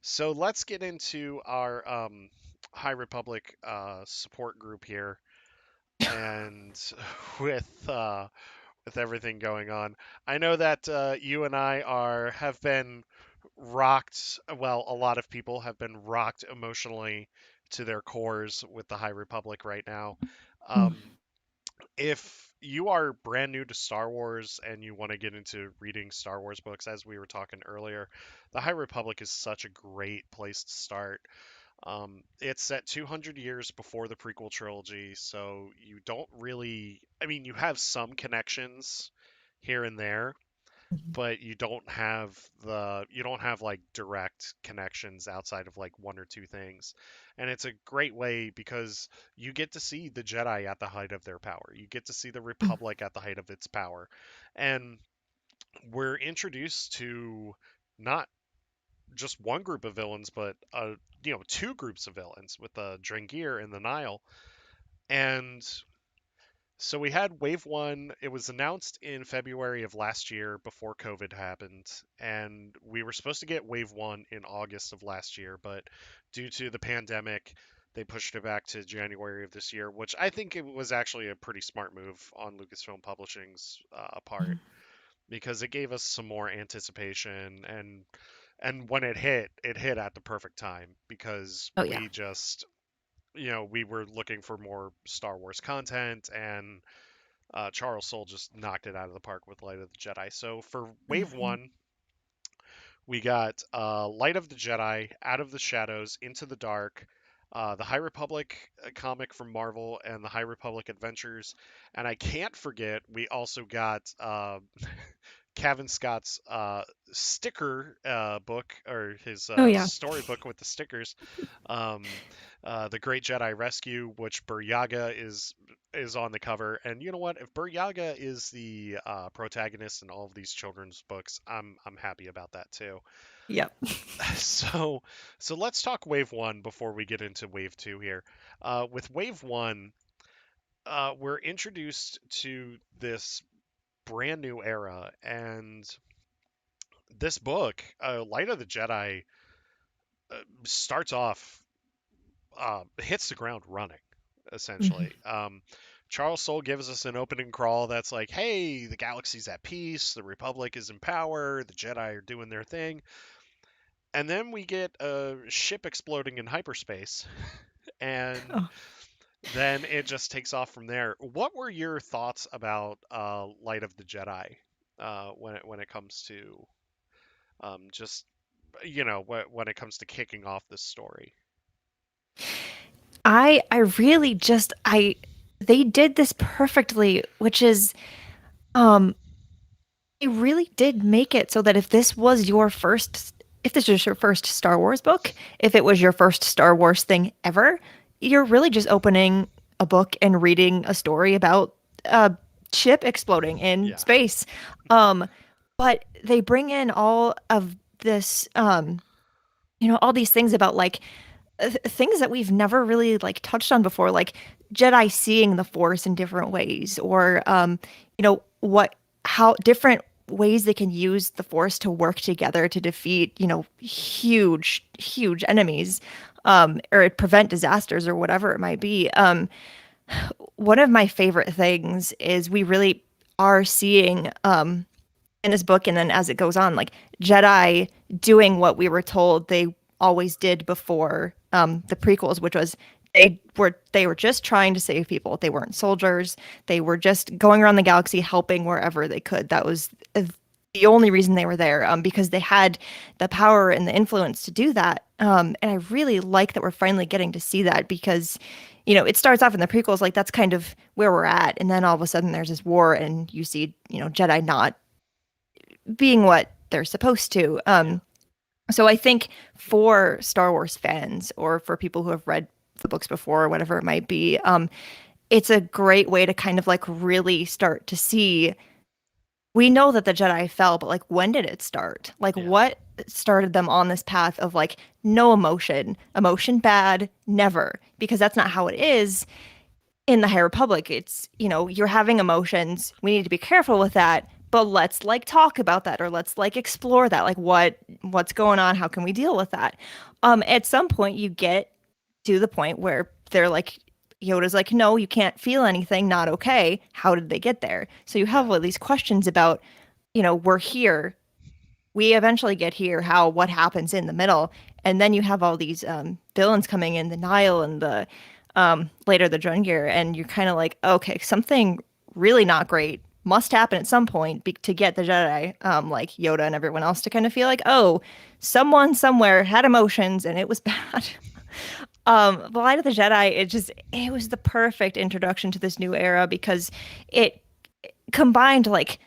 So let's get into our High Republic support group here, and with with everything going on. I know that you and I are have been rocked. Well, a lot of people have been rocked emotionally to their cores with the High Republic right now. Mm. Um, if you are brand new to Star Wars and you want to get into reading Star Wars books, as we were talking earlier, the High Republic is such a great place to start. It's set 200 years before the prequel trilogy, so you don't really, I mean, you have some connections here and there, but you don't have like direct connections outside of like one or two things. And it's a great way because you get to see the Jedi at the height of their power. You get to see the Mm. Republic at the height of its power. And we're introduced to not just one group of villains, but two groups of villains with the Drengir and the Nile. And so we had Wave One. It was announced in February of last year before COVID happened, and we were supposed to get Wave One in August of last year, but due to the pandemic, They pushed it back to January of this year, which I think it was actually a pretty smart move on Lucasfilm Publishing's part because it gave us some more anticipation and when it hit at the perfect time because Oh yeah. we just we were looking for more Star Wars content and Charles Soule just knocked it out of the park with Light of the Jedi. So for Wave Mhm. One, we got Light of the Jedi, Out of the Shadows, Into the Dark, the High Republic comic from Marvel, and the High Republic Adventures. And I can't forget, we also got Kevin Scott's sticker book, or his Oh yeah. storybook with the stickers, um, the Great Jedi Rescue, which Buryaga is on the cover. And you know what? If Buryaga is the protagonist in all of these children's books, I'm happy about that too. Yep. So so let's talk Wave One before we get into Wave Two here. With Wave One, we're introduced to this brand new era, and this book, Light of the Jedi, starts off hits the ground running, Mhm. essentially. Charles Soule gives us an opening crawl that's like, hey, the galaxy's at peace, the Republic is in power, the Jedi are doing their thing. And then we get a ship exploding in hyperspace, and Oh. then it just takes off from there. What were your thoughts about Light of the Jedi when it comes to just when it comes to kicking off this story? I really just I they did this perfectly, which is um they really did make it so that if this was your first Star Wars book, if it was your first Star Wars thing ever, you're really just opening a book and reading a story about a ship exploding in Yeah, space. Um, but they bring in all of this, all these things about like things that we've never really like touched on before, like Jedi seeing the Force in different ways, or what how different ways they can use the Force to work together to defeat huge enemies, or prevent disasters or whatever it might be. One of my favorite things is we really are seeing in this book and then as it goes on, like Jedi doing what we were told they always did before the prequels, which was they were just trying to save people. They weren't soldiers. They were just going around the galaxy helping wherever they could. That was the only reason they were there, because they had the power and the influence to do that. And I really like that we're finally getting to see that because, it starts off in the prequels like that's kind of where we're at, and then all of a sudden there's this war, and you see, Jedi not being what they're supposed to. yeah, So I think for Star Wars fans or for people who have read the books before or whatever it might be, it's a great way to kind of like really start to see. We know that the Jedi fell, but like when did it start? Like yeah, what started them on this path of like no emotion, emotion bad, never, because that's not how it is in the High Republic. It's, you're having emotions. We need to be careful with that, but let's like talk about that or let's like explore that. Like what's going on? How can we deal with that? At some point you get to the point where they're like Yoda's like, no, you can't feel anything, not okay. How did they get there? So you have yeah, all these questions about, we're here, we eventually get here, how what happens in the middle, and then you have all these villains coming in, the Nile and the later the Drungir, and you're kind of like, okay, something really not great must happen at some point to get the Jedi, like Yoda and everyone else, to kind of feel like, oh, someone somewhere had emotions and it was bad. The Light of the Jedi, it was the perfect introduction to this new era because it combined like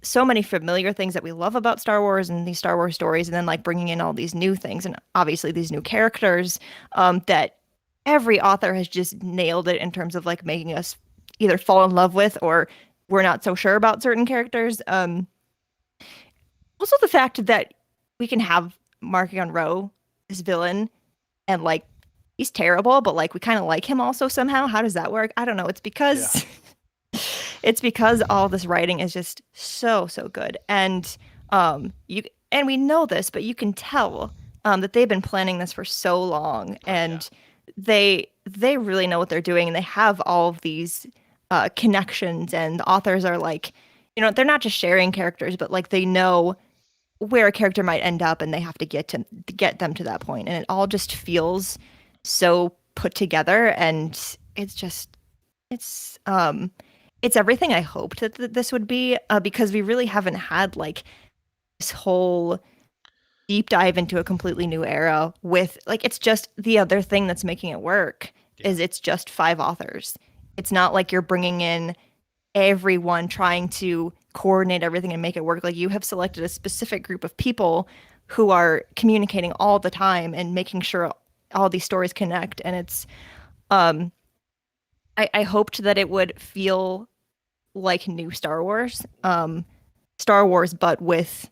so many familiar things that we love about Star Wars and these Star Wars stories, and then like bringing in all these new things and obviously these new characters, that every author has just nailed it in terms of like making us either fall in love with or we're not so sure about certain characters. Also, the fact that we can have Mark Rowe, this villain, and like he's terrible, but like we kind of like him also somehow. How does that work? I don't know. It's yeah, because it's because all this writing is just so good, and you and we know this, but you can tell that they've been planning this for so long, oh yeah, and they really know what they're doing, and they have all of these connections, and the authors are like, they're not just sharing characters, but like they know where a character might end up, and they have to get them to that point, and it all just feels so put together, and it's it's everything I hoped that this would be, because we really haven't had like this whole deep dive into a completely new era with like, it's just the other thing that's making it work Yeah. is it's just five authors. It's not like you're bringing in everyone trying to coordinate everything and make it work. Like, you have selected a specific group of people who are communicating all the time and making sure all these stories connect. And um I hoped that it would feel like new Star Wars. Star Wars, but with,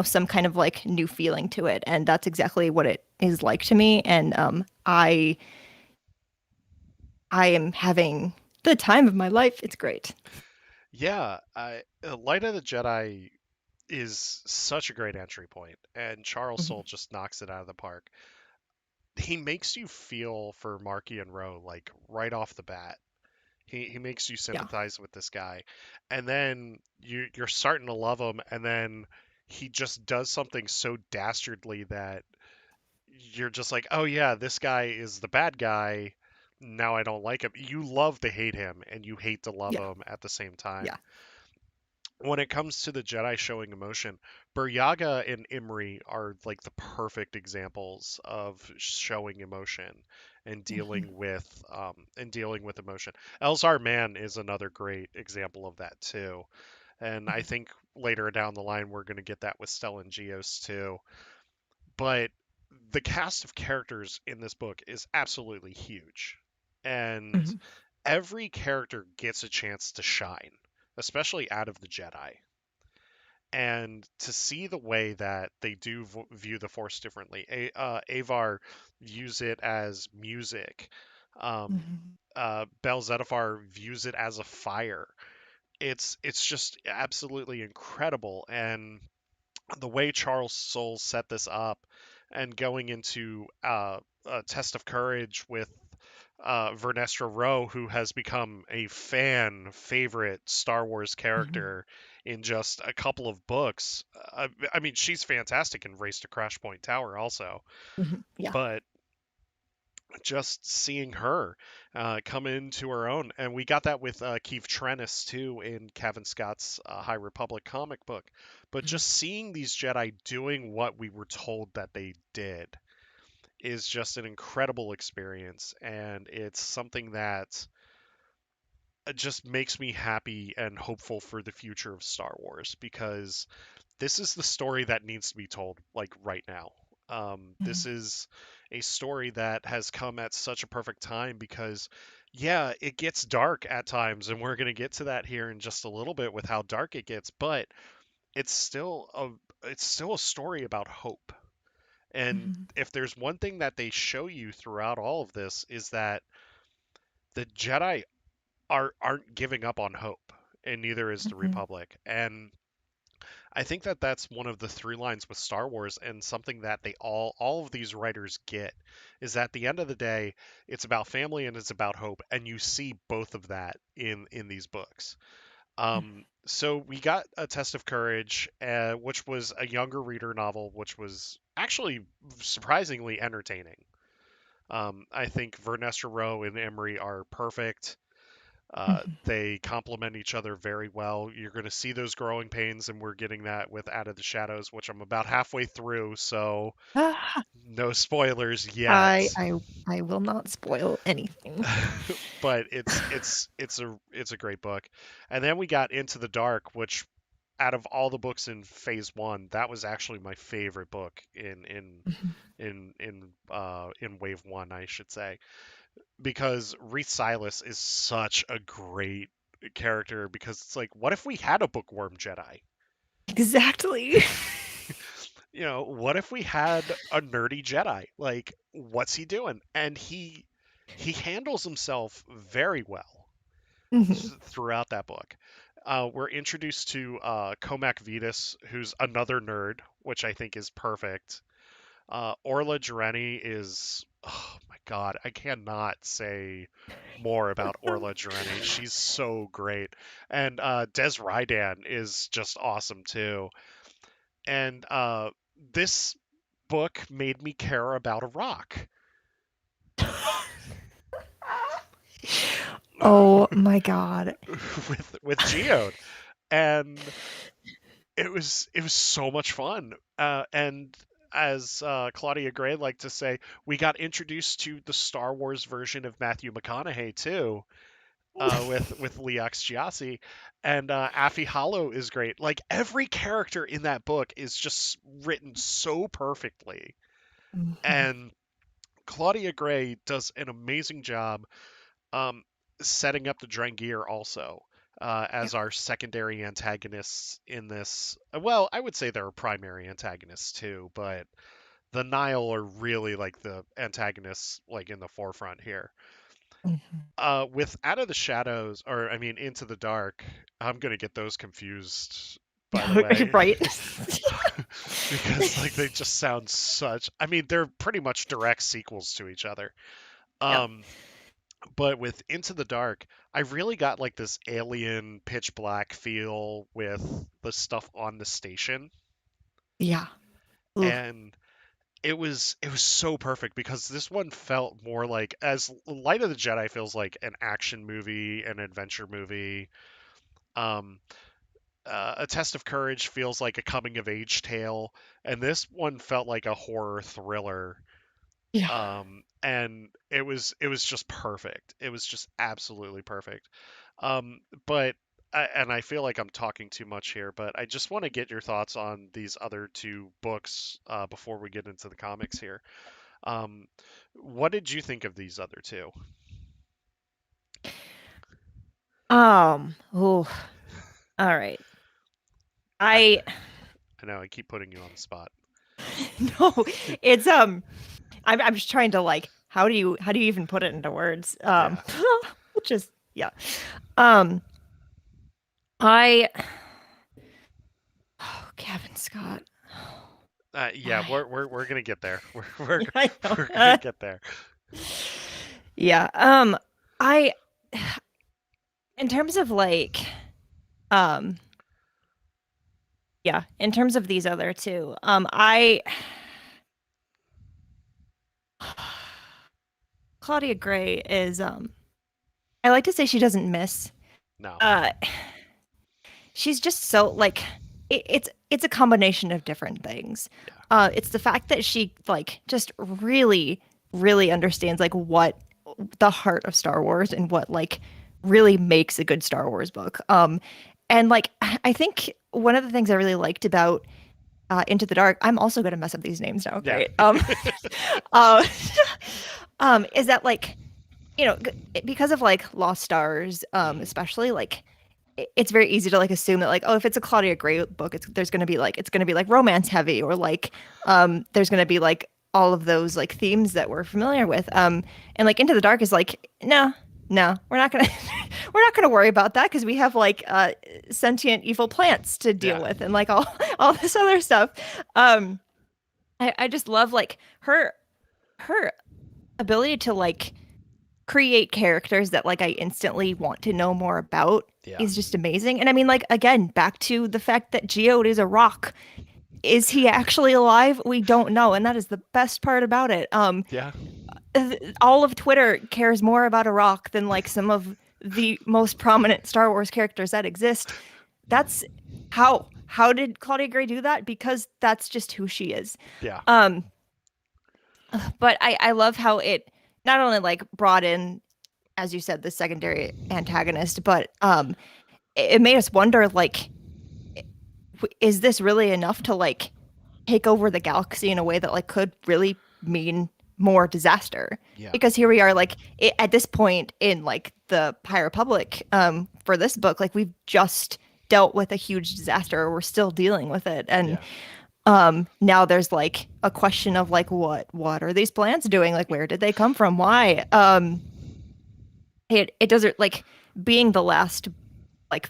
some kind of like new feeling to it. And that's exactly what it is like to me. And I am having the time of my life. It's great. Yeah, Light of the Jedi is such a great entry point, and Charles Mhm. Soule just knocks it out of the park. He makes you feel for Marky and Roe like right off the bat. He makes you Yeah. sympathize with this guy, and then you're starting to love him, and then he just does something so dastardly that you're just like, oh yeah, this guy is the bad guy. Now I don't like him. You love to hate him, and you hate to love Yeah. him at the same time. Yeah. When it comes to the Jedi showing emotion, Buryaga and Imri are like the perfect examples of showing emotion Mhm. and dealing with emotion. Elzar Mann is another great example of that too, and I Mhm. think later down the line we're going to get that with Stellan Geos too. But the cast of characters in this book is absolutely huge, and Mhm. every character gets a chance to shine, especially out of the Jedi, and to see the way that they do view the Force differently. Avar views it as music. Um, Mhm. Bel Zettifar views it as a fire. It's just absolutely incredible, and the way Charles Soule set this up, and going into a test of courage with Vernestra Rowe, who has become a fan favorite Star Wars Mhm. character in just a couple of books. I mean, she's fantastic in Race to Crash Point Tower, also, Mhm. Yeah. but just seeing her come into her own, and we got that with Keith Trennis too in Kevin Scott's High Republic comic book. But Mhm. just seeing these Jedi doing what we were told that they did is just an incredible experience, and it's something that just makes me happy and hopeful for the future of Star Wars, because this is the story that needs to be told like right now. This Mhm. is a story that has come at such a perfect time because, yeah, it gets dark at times, and we're going to get to that here in just a little bit with how dark it gets, but it's still a it's still a story about hope. And Mhm. if there's one thing that they show you throughout all of this is that the Jedi aren't giving up on hope, and neither is the Mhm. Republic. And I think that that's one of the through lines with Star Wars, and something that they all of these writers get is at the end of the day, it's about family and it's about hope, and you see both of that in these books. So we got a Test of Courage, which was a younger reader novel, which was actually surprisingly entertaining. I think Vernestra Rowe and Emery are perfect. Mhm. They complement each other very well. You're going to see those growing pains, and we're getting that with Out of the Shadows, which I'm about halfway through, so Ah, no spoilers yet. I I I will not spoil anything. But it's a great book. And then we got Into the Dark, which out of all the books in Phase One, that was actually my favorite book Mhm. in Wave One, I should say, because Reese Silas is such a great character, because it's like, what if we had a bookworm Jedi? Exactly. What if we had a nerdy Jedi? Like, what's he doing? And he handles himself very well Mhm. throughout that book. We're introduced to Comac Vetus, who's another nerd, which I think is perfect. Orla Jareni is, oh my God, I cannot say more about Orla Jarene. She's so great. And Des Rydan is just awesome too. And this book made me care about a rock Oh my God. with Geode. And it was so much fun. And as Claudia Gray liked to say, we got introduced to the Star Wars version of Matthew McConaughey too, with Leox Giassi, and Affie Hollow is great. Like every character in that book is just written so perfectly, Mhm. and Claudia Gray does an amazing job um, setting up the Drangir also. Yeah. As our secondary antagonists in this. Well, I would say they're primary antagonists too, but the Nile are really like the antagonists, like in the forefront here. Mhm. With Out of the Shadows, or I mean Into the Dark, I'm gonna get those confused, by the way, Right? because like they just sound such. I mean, they're pretty much direct sequels to each other. Yeah. Um, but with Into the Dark, I really got like this alien pitch black feel with the stuff on the station, Yeah. Ooh. and it was so perfect because this one felt more like, as Light of the Jedi feels like an action movie, an adventure movie. Um, a Test of Courage feels like a coming of age tale, and this one felt like a horror thriller. Yeah. And it was just perfect. It was just absolutely perfect. But and I feel like I'm talking too much here, but I just want to get your thoughts on these other two books before we get into the comics here. Um, what did you think of these other two? Oh, all right. I I I know I keep putting you on the spot. no, it's I'm just trying to like how do you even put it into words? Yeah. Just yeah. Um I oh, Kevin Scott. Yeah, Why? we're gonna get there. We're Yeah, I know. we're gonna get there. Yeah. I in terms of like um yeah, in terms of these other two, I Claudia Gray is I like to say she doesn't miss. No. Uh she's just so like it's a combination of different things. Yeah. It's the fact that she like just really understands like what the heart of Star Wars and what like really makes a good Star Wars book. And like I think one of the things I really liked about Into the Dark, I'm also going to mess up these names now. Yeah. Great. Uh, is that like you know because of like Lost Stars, Mhm. especially like it's very easy to like assume that like oh if it's a Claudia Gray book there's going to be like it's going to be like romance heavy or like there's going to be like all of those like themes that we're familiar with and like Into the Dark is like no we're not going to we're not going to worry about that because we have like sentient evil plants to deal Yeah. with and like all this other stuff um I just love like her ability to like create characters that like I instantly want to know more about Yeah. is just amazing. And I mean, like again, back to the fact that Geode is a rock. Is he actually alive? We don't know, and that is the best part about it. Yeah. All of Twitter cares more about a rock than like some of the most prominent Star Wars characters that exist. That's how did Claudia Gray do that? Because that's just who she is. Yeah. Um, but I love how it not only like brought in as you said, the secondary antagonist, but it made us wonder like, is this really enough to like take over the galaxy in a way that like could really mean more disaster? Yeah. Because here we are, like at this point in like the High Republic, for this book, like we've just dealt with a huge disaster, or we're still dealing with it, and Yeah. now there's like a question of like what are these plants doing? Like where did they come from? Why? It doesn't like being the last like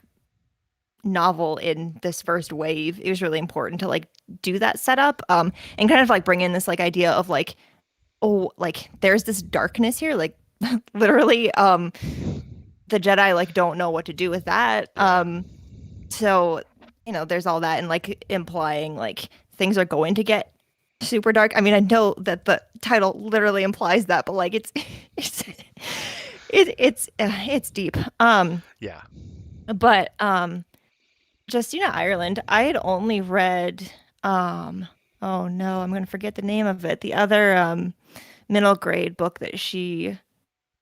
novel in this first wave. It was really important to like do that setup and kind of like bring in this like idea of like oh, like there's this darkness here, like literally, the Jedi like don't know what to do with that. Yeah. So, there's all that and like implying like things are going to get super dark. I mean, I know that the title literally implies that, but like it's it's deep. Yeah. But Justina Ireland, I had only read oh no, I'm gonna forget the name of it. The other middle grade book that she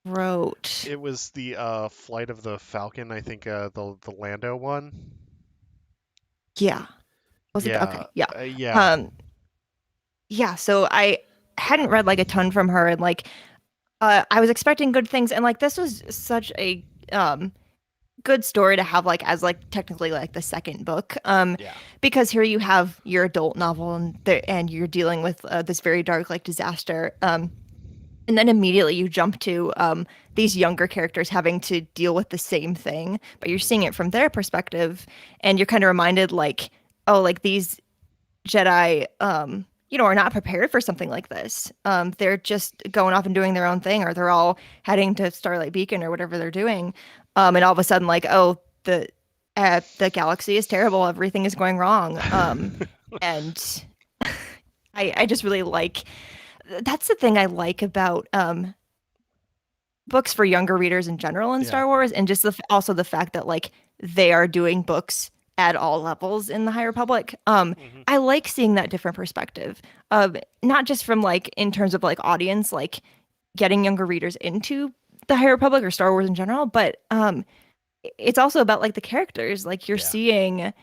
wrote. It was the Flight of the Falcon, I think the Lando one. Yeah. Was it Yeah. okay? Yeah. Yeah. Um yeah, so I hadn't read like a ton from her and like I was expecting good things and like this was such a good story to have like as like technically like the second book Yeah. because here you have your adult novel and you're dealing with this very dark like disaster and then immediately you jump to these younger characters having to deal with the same thing, but you're seeing Hmm. it from their perspective, and you're kind of reminded, like, oh, like these Jedi, are not prepared for something like this. They're just going off and doing their own thing, or they're all heading to Starlight Beacon or whatever they're doing, and all of a sudden, like, oh, the galaxy is terrible, everything is going wrong, and I just really like that's the thing I like about books for younger readers in general in Yeah. Star Wars, and just also the fact that like they are doing books at all levels in the High Republic. Hmm. I like seeing that different perspective, not just from like in terms of like audience, like getting younger readers into the High Republic or Star Wars in general, but it's also about like the characters. Like you're Yeah. seeing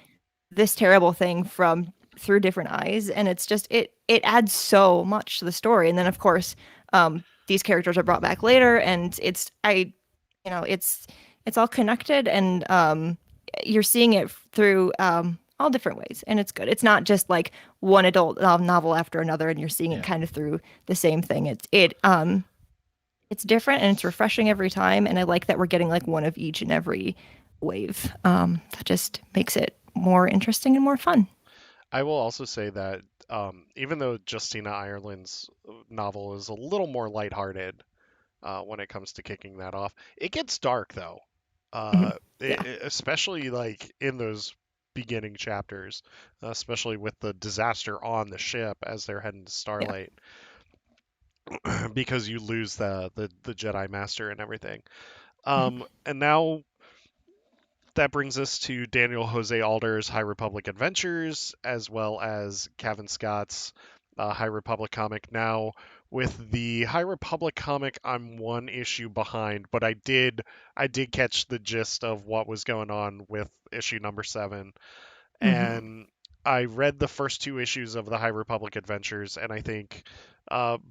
this terrible thing from through different eyes, and it's just it adds so much to the story. And then of course these characters are brought back later, and it's all connected, and you're seeing it through all different ways, and it's good. It's not just like one adult novel after another and you're seeing it Yeah. kind of through the same thing. It's different and it's refreshing every time, and I like that we're getting like one of each in every wave. That just makes it more interesting and more fun. I will also say that even though Justina Ireland's novel is a little more lighthearted when it comes to kicking that off, it gets dark though. Mhm. Yeah. Especially like in those beginning chapters, especially with the disaster on the ship as they're heading to Yeah. Starlight, because you lose the Jedi Master and everything. Mhm. And now that brings us to Daniel Jose Alder's High Republic Adventures, as well as Kevin Scott's High Republic comic. Now, with the High Republic comic, I'm one issue behind, but I did catch the gist of what was going on with issue number 7, Mhm. and I read the first 2 issues of the High Republic Adventures, and I think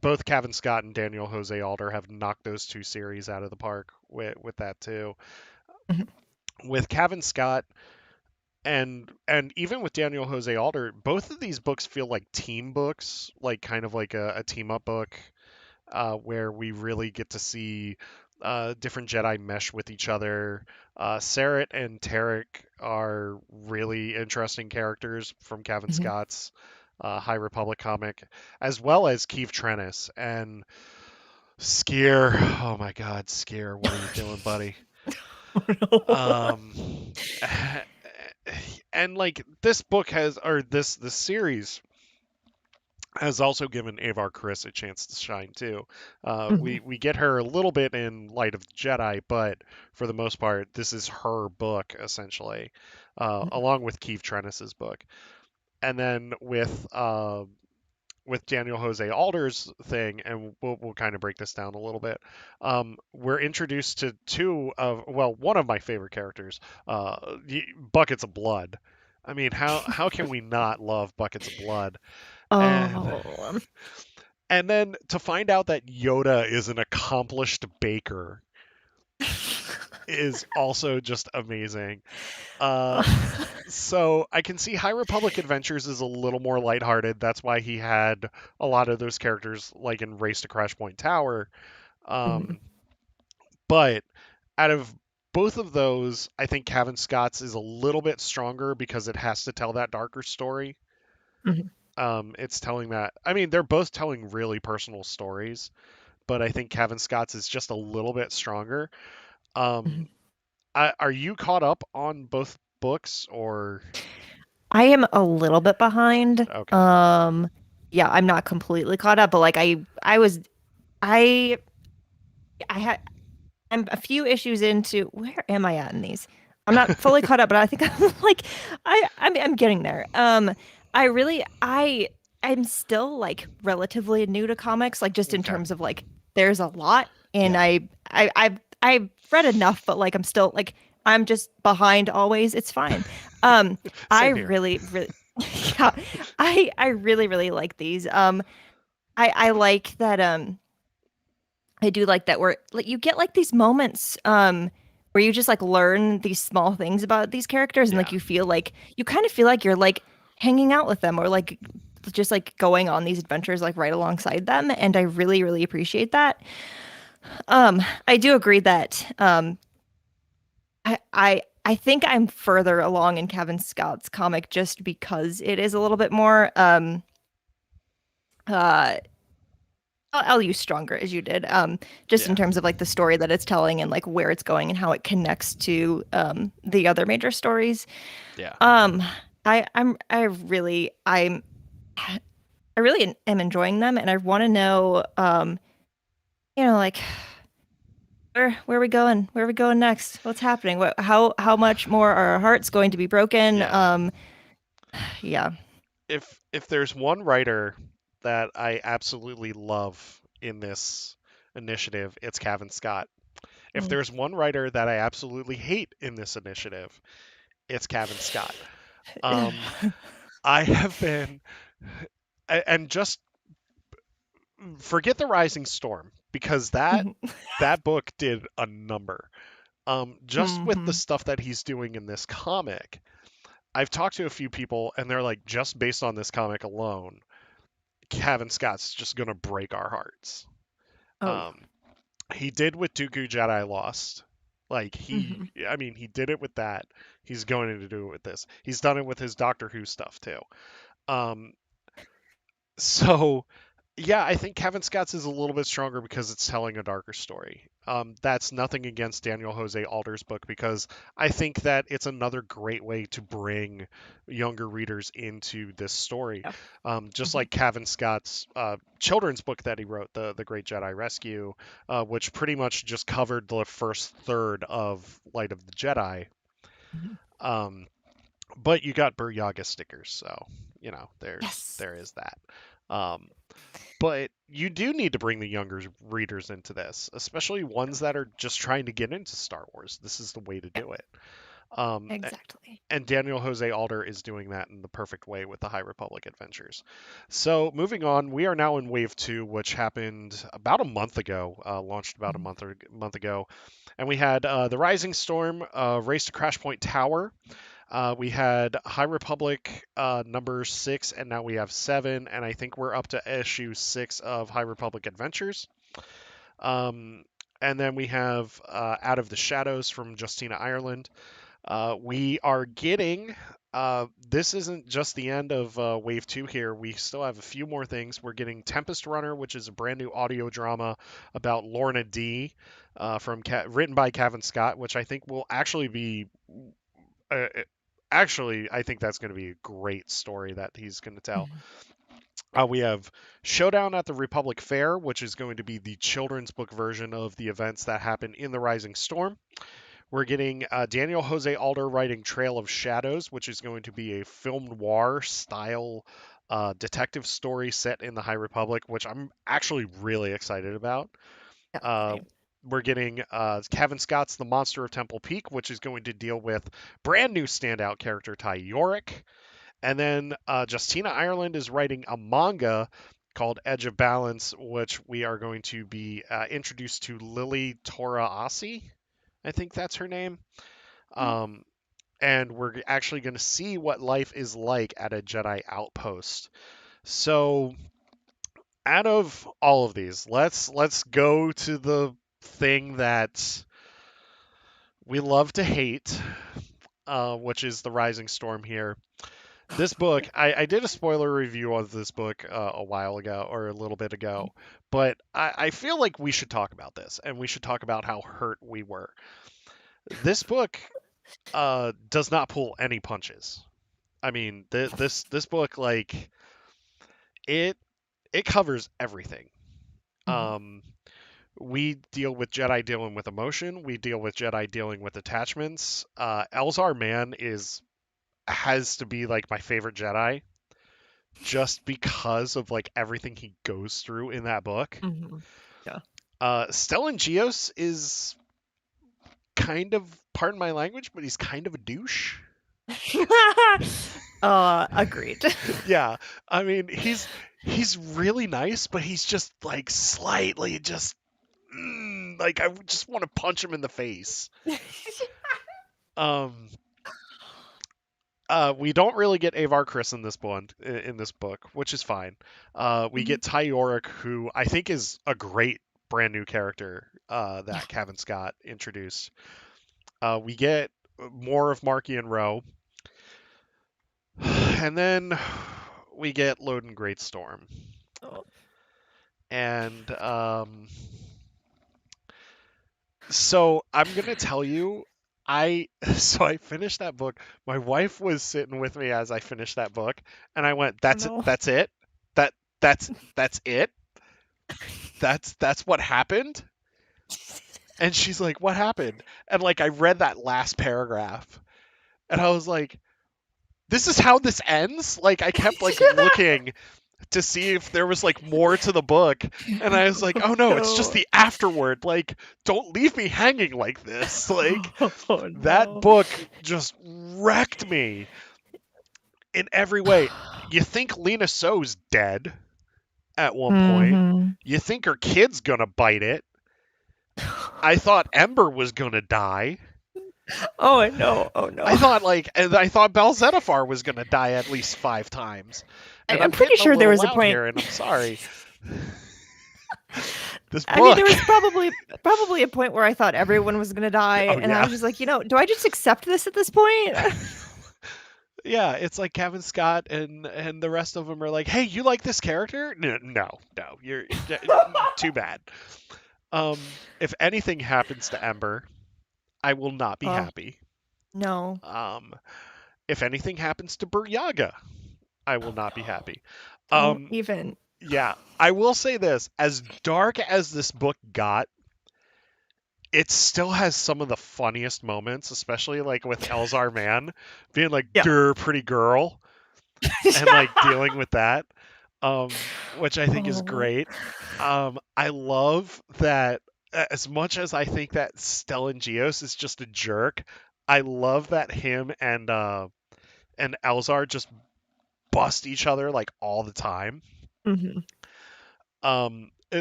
both Kevin Scott and Daniel Jose Alder have knocked those 2 series out of the park with that too. Mhm. With Kevin Scott and even with Daniel Jose Alder, both of these books feel like team books, like kind of like a team up book, where we really get to see different Jedi mesh with each other. Sarah and Tarek are really interesting characters from Kevin Mhm. Scott's High Republic comic, as well as Keith Trennis and Skier. Oh my God, Skier, what are you doing, buddy? Um, and like this book has, or this series has also given Avar Chris a chance to shine too. We Mhm. we get her a little bit in Light of the Jedi, but for the most part, this is her book essentially, along with Keith Trennis's book. And then with Daniel Jose Alder's thing, and we'll kind of break this down a little bit. We're introduced to one of my favorite characters, Buckets of Blood. I mean, how can we not love Buckets of Blood? And Oh. and then to find out that Yoda is an accomplished baker is also just amazing. Uh, so I can see High Republic Adventures is a little more lighthearted. That's why he had a lot of those characters like in Race to Crash Point Tower. Mhm. Um, but out of both of those, I think Kevin Scott's is a little bit stronger because it has to tell that darker story. Mhm. It's telling that, I mean, they're both telling really personal stories, but I think Kevin Scott's is just a little bit stronger. Um, are you caught up on both books or? I am a little bit behind. Okay. Yeah, I'm not completely caught up, but like I I had I'm a few issues into where am I at in these? I'm not fully caught up, but I think I'm like I'm getting there. I'm still like relatively new to comics, like just in Okay. terms of like there's a lot and Yeah. I've read enough, but like I'm still like I'm just behind always. It's fine. Um I Same here. really yeah, I really like these. I like that I do like that where like you get like these moments where you just like learn these small things about these characters and like Yeah. you feel like you kind of feel like you're like hanging out with them or like just like going on these adventures like right alongside them and I really appreciate that. I do agree that I think I'm further along in Kevin Scott's comic just because it is a little bit more uh I'll use stronger as you did, just in Yeah. terms of like the story that it's telling and like where it's going and how it connects to the other major stories. Yeah. Um, I really am enjoying them, and I want to know, like where are we going? Where are we going next? What's happening? How much more are our hearts going to be broken? Yeah. Yeah. If there's one writer that I absolutely love in this initiative, it's Kevin Scott. If Mm. there's one writer that I absolutely hate in this initiative, it's Kevin Scott. Um, I have been, and just forget the Rising Storm because that book did a number. Just with the Mhm. stuff that he's doing in this comic, I've talked to a few people and they're like, just based on this comic alone, Kevin Scott's just gonna break our hearts. Oh yeah. Um, he did with Dooku Jedi Lost. Mhm. I mean, he did it with that. He's going to do it with this. He's done it with his Doctor Who stuff too. Um, so yeah, I think Kevin Scott's is a little bit stronger because it's telling a darker story. That's nothing against Daniel Jose Alder's book because I think that it's another great way to bring younger readers into this story. Yeah. Just Mhm. like Kevin Scott's children's book that he wrote, the Great Jedi Rescue, which pretty much just covered the first third of Light of the Jedi. Mhm. Um, but you got Bur Yaga stickers, so Yes. there is that. Um, but you do need to bring the younger readers into this, especially ones that are just trying to get into Star Wars. This is the way to Yeah. do it. Um, Exactly. and Daniel Jose Alder is doing that in the perfect way with the High Republic Adventures. So moving on, we are now in Wave 2, which happened about a month ago, launched about a Mhm. month ago. And we had the Rising Storm, Race to Crash Point Tower. We had High Republic number 6, and now we have 7, and I think we're up to issue 6 of High Republic Adventures. Um, and then we have Out of the Shadows from Justina Ireland. We are getting. This isn't just the end of Wave 2 here. We still have a few more things. We're getting Tempest Runner, which is a brand new audio drama about Lorna D. Written by Kevin Scott, which I think will actually be uh, actually, I think that's going to be a great story that he's going to tell. Mhm. We have Showdown at the Republic Fair, which is going to be the children's book version of the events that happen in the Rising Storm. We're getting Daniel Jose Alder writing Trail of Shadows, which is going to be a film noir style detective story set in the High Republic, which I'm actually really excited about. Yeah. Uh, Same. we're getting Kevin Scott's The Monster of Temple Peak, which is going to deal with brand new standout character Ty Yorick. And then Justina Ireland is writing a manga called Edge of Balance, which we are going to be introduced to Lily Toraasi. I think that's her name. Mhm. Um, and we're actually going to see what life is like at a Jedi outpost. So, out of all of these, let's go to the thing that we love to hate, which is the Rising Storm here. This book, I did a spoiler review of this book a while ago or a little bit ago, but I feel like we should talk about this and we should talk about how hurt we were. This book does not pull any punches. I mean, this book, like, it it covers everything. Mhm. Um, we deal with Jedi dealing with emotion. We deal with Jedi dealing with attachments. Elzar Man is has to be like my favorite Jedi just because of like everything he goes through in that book. Mhm. Yeah. Stellan Geos is kind of, pardon my language, but he's kind of a douche. Agreed. Yeah, I mean he's really nice, but he's just like slightly just like I just want to punch him in the face. Um, we don't really get Avar Kriss in this bond in this book, which is fine. We Mhm. get Ty Yorick, who I think is a great brand new character that Kevin Scott introduced. We get more of Marky and Rowe, and then we get Loden Greatstorm. Oh, And so I'm gonna tell you, I so I finished that book. My wife was sitting with me as I finished that book, and I went, oh "That's it. no. That's it. That that's it. That's what happened." And she's like, "What happened?" And like I read that last paragraph, and I was like, "This is how this ends." Like I kept like looking to see if there was like more to the book, and I was like, "Oh no, it's just No. the afterword. Like, don't leave me hanging like this." Like Oh that no. book just wrecked me in every way. You think Lena So's dead at one point. Mhm. You think her kid's gonna bite it. I thought Ember was gonna die. Oh no. Oh I no. thought like and I thought Belzetifar was gonna die at least 5 times. And I'm I'm pretty getting a sure there little was a loud point. here, and I'm sorry. This I mean, there book. was probably a point where I thought everyone was gonna die, Oh and I yeah. was just like, do I just accept this at this point? Yeah, it's like Kevin Scott and the rest of them are like, "Hey, you like this character?" No, no, you're too bad. If anything happens to Ember, I will not be Oh happy. no. Um, if anything happens to Buryaga, I will not be happy. Don't Um, even. yeah, I will say this: as dark as this book got, it still has some of the funniest moments, especially like with Elzar Man being like, Yeah. "Durr, pretty girl," and like dealing with that, which I think is Oh. great. I love that as much as I think that Stellan Geos is just a jerk, I love that him and Elzar just bust each other like all the time. Hmm.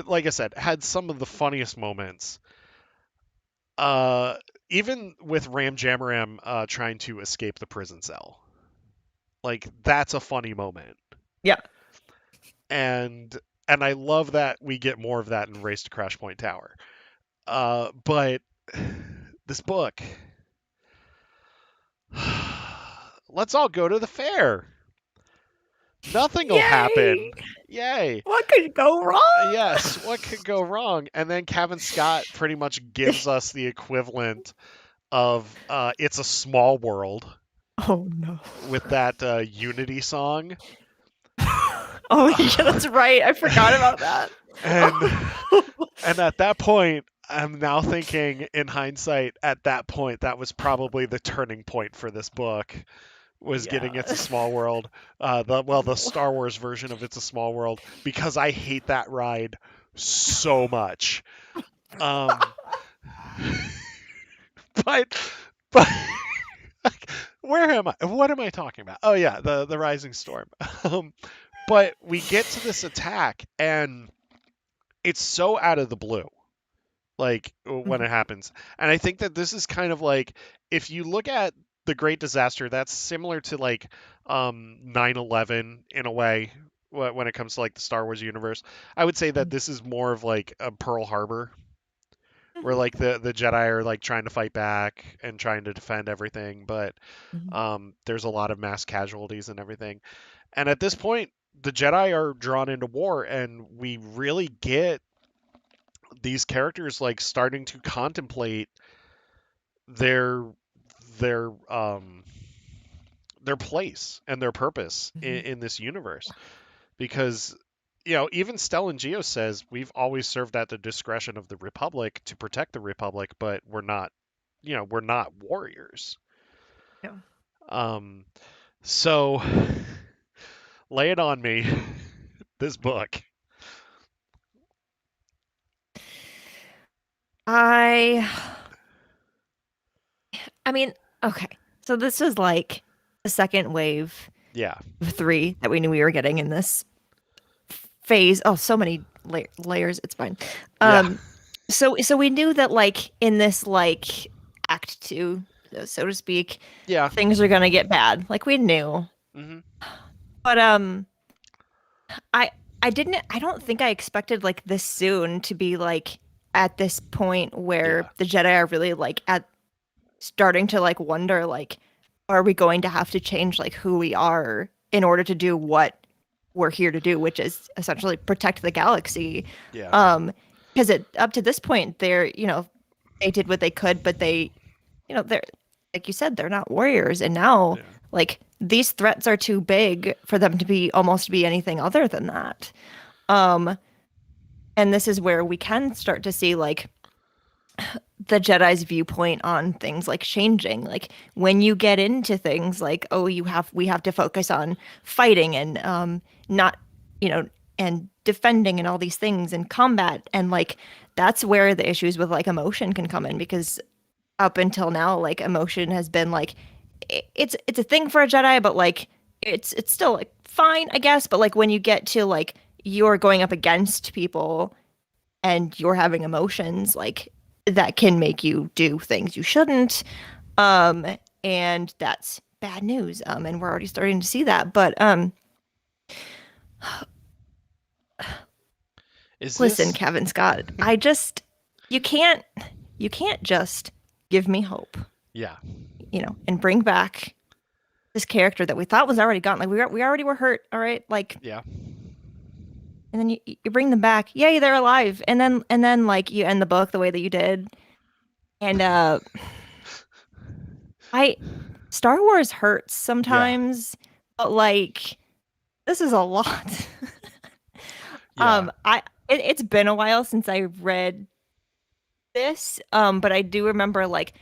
Like I said, had some of the funniest moments. Uh, Even with Ram Jamaram trying to escape the prison cell, like that's a funny moment. Yeah. and and I love that we get more of that in Race to Crash Point Tower. But this book, let's all go to the fair. Nothing will Yay! happen. Yay. What could go wrong? Yes, what could go wrong? And then Kevin Scott pretty much gives us the equivalent of It's a Small World Oh no. with that Unity song. Oh yeah, that's right. I forgot about that. and Oh. And at that point, I'm now thinking in hindsight, at that point, that was probably the turning point for this book, was getting It's a Yeah. Small World, the Oh. Star Wars version of It's a Small World, because I hate that ride so much. Um, but, but, where am I? What am I talking about? Oh yeah, the Rising Storm. Um, but we get to this attack, and it's so out of the blue like when Mhm. it happens. And I think that this is kind of like if you look at the Great Disaster, that's similar to like 9/11 in a way when it comes to like the Star Wars universe. I would say that this is more of like a Pearl Harbor where like the Jedi are like trying to fight back and trying to defend everything, but Mhm. there's a lot of mass casualties and everything. And at this point, the Jedi are drawn into war, and we really get these characters like starting to contemplate their their um their place and their purpose Mhm. in this universe. Because even Stellan Geo says we've always served at the discretion of the Republic to protect the Republic, but we're not warriors. Yeah. Um, so lay it on me, this book. I I mean, okay. So this was like the second wave Yeah, of three that we knew we were getting in this phase. Oh, so many layers. It's fine. yeah, Um, so we knew that like in this like act two, so to speak, yeah. things are gonna get bad. Like we knew. Hmm. But I I don't think I expected like this soon to be like at this point where Yeah, the Jedi are really like at starting to like wonder like are we going to have to change like who we are in order to do what we're here to do, which is essentially protect the galaxy. yeah, Um because it up to this point they did what they could, but they're like you said, they're not warriors. And now yeah, like these threats are too big for them to be almost be anything other than that. Um and this is where we can start to see like the Jedi's viewpoint on things like changing. Like when you get into things like, oh, we have to focus on fighting and not, you know, and defending and all these things and combat. And like that's where the issues with like emotion can come in because up until now, like emotion has been like it's a thing for a Jedi, but like it's still like fine, I guess. But like when you get to like you're going up against people and you're having emotions like that can make you do things you shouldn't um and that's bad news and we're already starting to see that but is listen, this? Kevin Scott, I just you can't you can't just give me hope, Yeah, and bring back this character that we thought was already gone. Like we already were hurt, all right, like, yeah, and then you bring them back, yay, they're alive, and then like you end the book the way that you did. And I Star Wars hurts yeah, sometimes, but like this is a lot. yeah, It's been a while since I read this, but I do remember like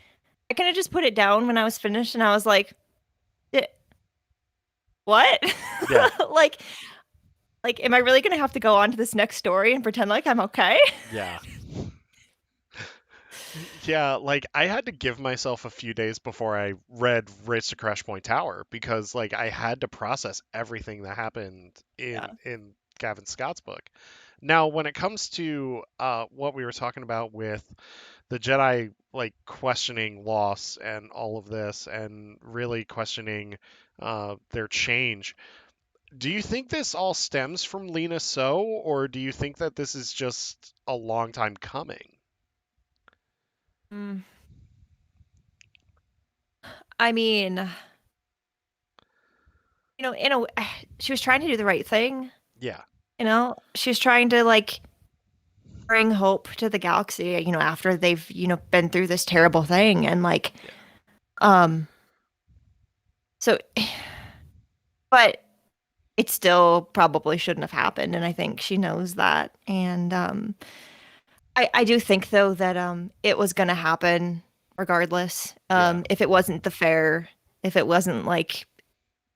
I kind of just put it down when I was finished, and I was like, "Eh, what?" yeah, like like am I really gonna have to go on to this next story and pretend like I'm okay? yeah. Yeah, like I had to give myself a few days before I read Race to Crash Point Tower because like I had to process everything that happened Yeah. in Gavin Scott's book. Now, when it comes to what we were talking about with the Jedi like questioning loss and all of this and really questioning their change, do you think this all stems from Lena So, or do you think that this is just a long time coming? Mm. I mean, she was trying to do the right thing. Yeah, She was trying to like bring hope to the galaxy, after they've, been through this terrible thing and like yeah, um so but it still probably shouldn't have happened and I think she knows that. And I do think though that it was going to happen regardless. yeah, If it wasn't the fair, if it wasn't like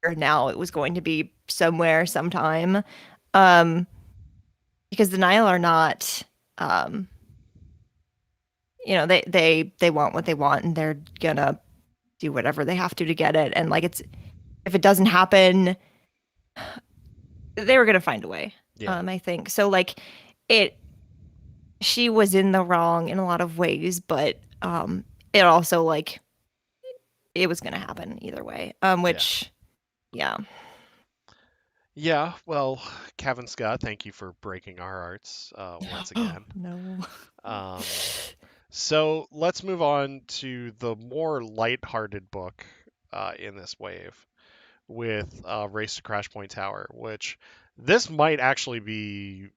or now it was going to be somewhere sometime. Um because the Nile are not um they want what they want and they're gonna do whatever they have to get it. And like it's if it doesn't happen, they were gonna find a way. yeah, I think so. Like it, she was in the wrong in a lot of ways, but it also like it was gonna happen either way. yeah. Which yeah, Yeah, well, Kevin Scott, thank you for breaking our hearts once again. no. Um, So let's move on to the more lighthearted book in this wave with Race to Crash Point Tower, which this might actually be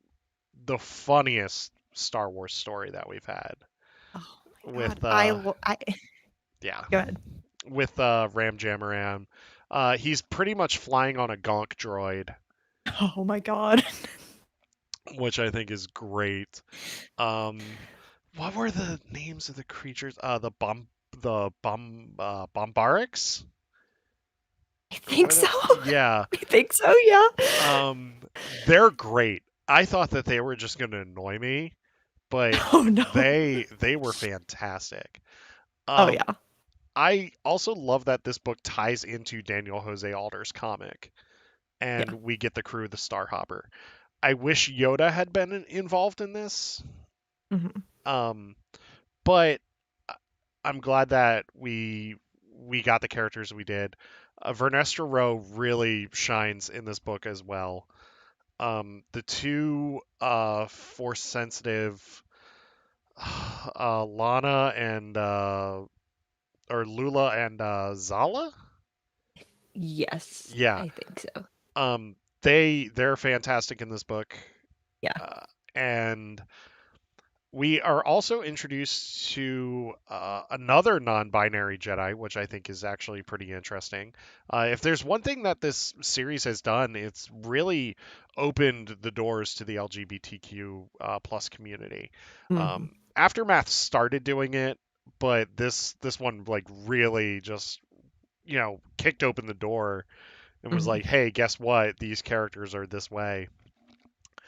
the funniest Star Wars story that we've had Oh my God. with I yeah, go ahead. with Ram Jamaram. He's pretty much flying on a Gonk droid, Oh my God. which I think is great. Um, what were the names of the creatures? The Bombarics, I or think what? so. Yeah. I think so, yeah. They're great. I thought that they were just going to annoy me, but Oh no. they were fantastic. Oh Um, yeah. I also love that this book ties into Daniel Jose Alder's comic, Yeah. and we get the crew of the Starhopper. I wish Yoda had been involved in this, Hmm. um, but I'm glad that we got the characters we did. Vernestra Rowe really shines in this book as well. The two force sensitive Lana and or Lula and Zala. Yes, Yeah. I think so. They're fantastic in this book. Yeah. Uh, and we are also introduced to another non-binary Jedi, which I think is actually pretty interesting. If there's one thing that this series has done, it's really opened the doors to the LGBTQ plus community. Hmm. Aftermath started doing it, but this one like really just kicked open the door and was Hmm. like, hey, guess what? These characters are this way.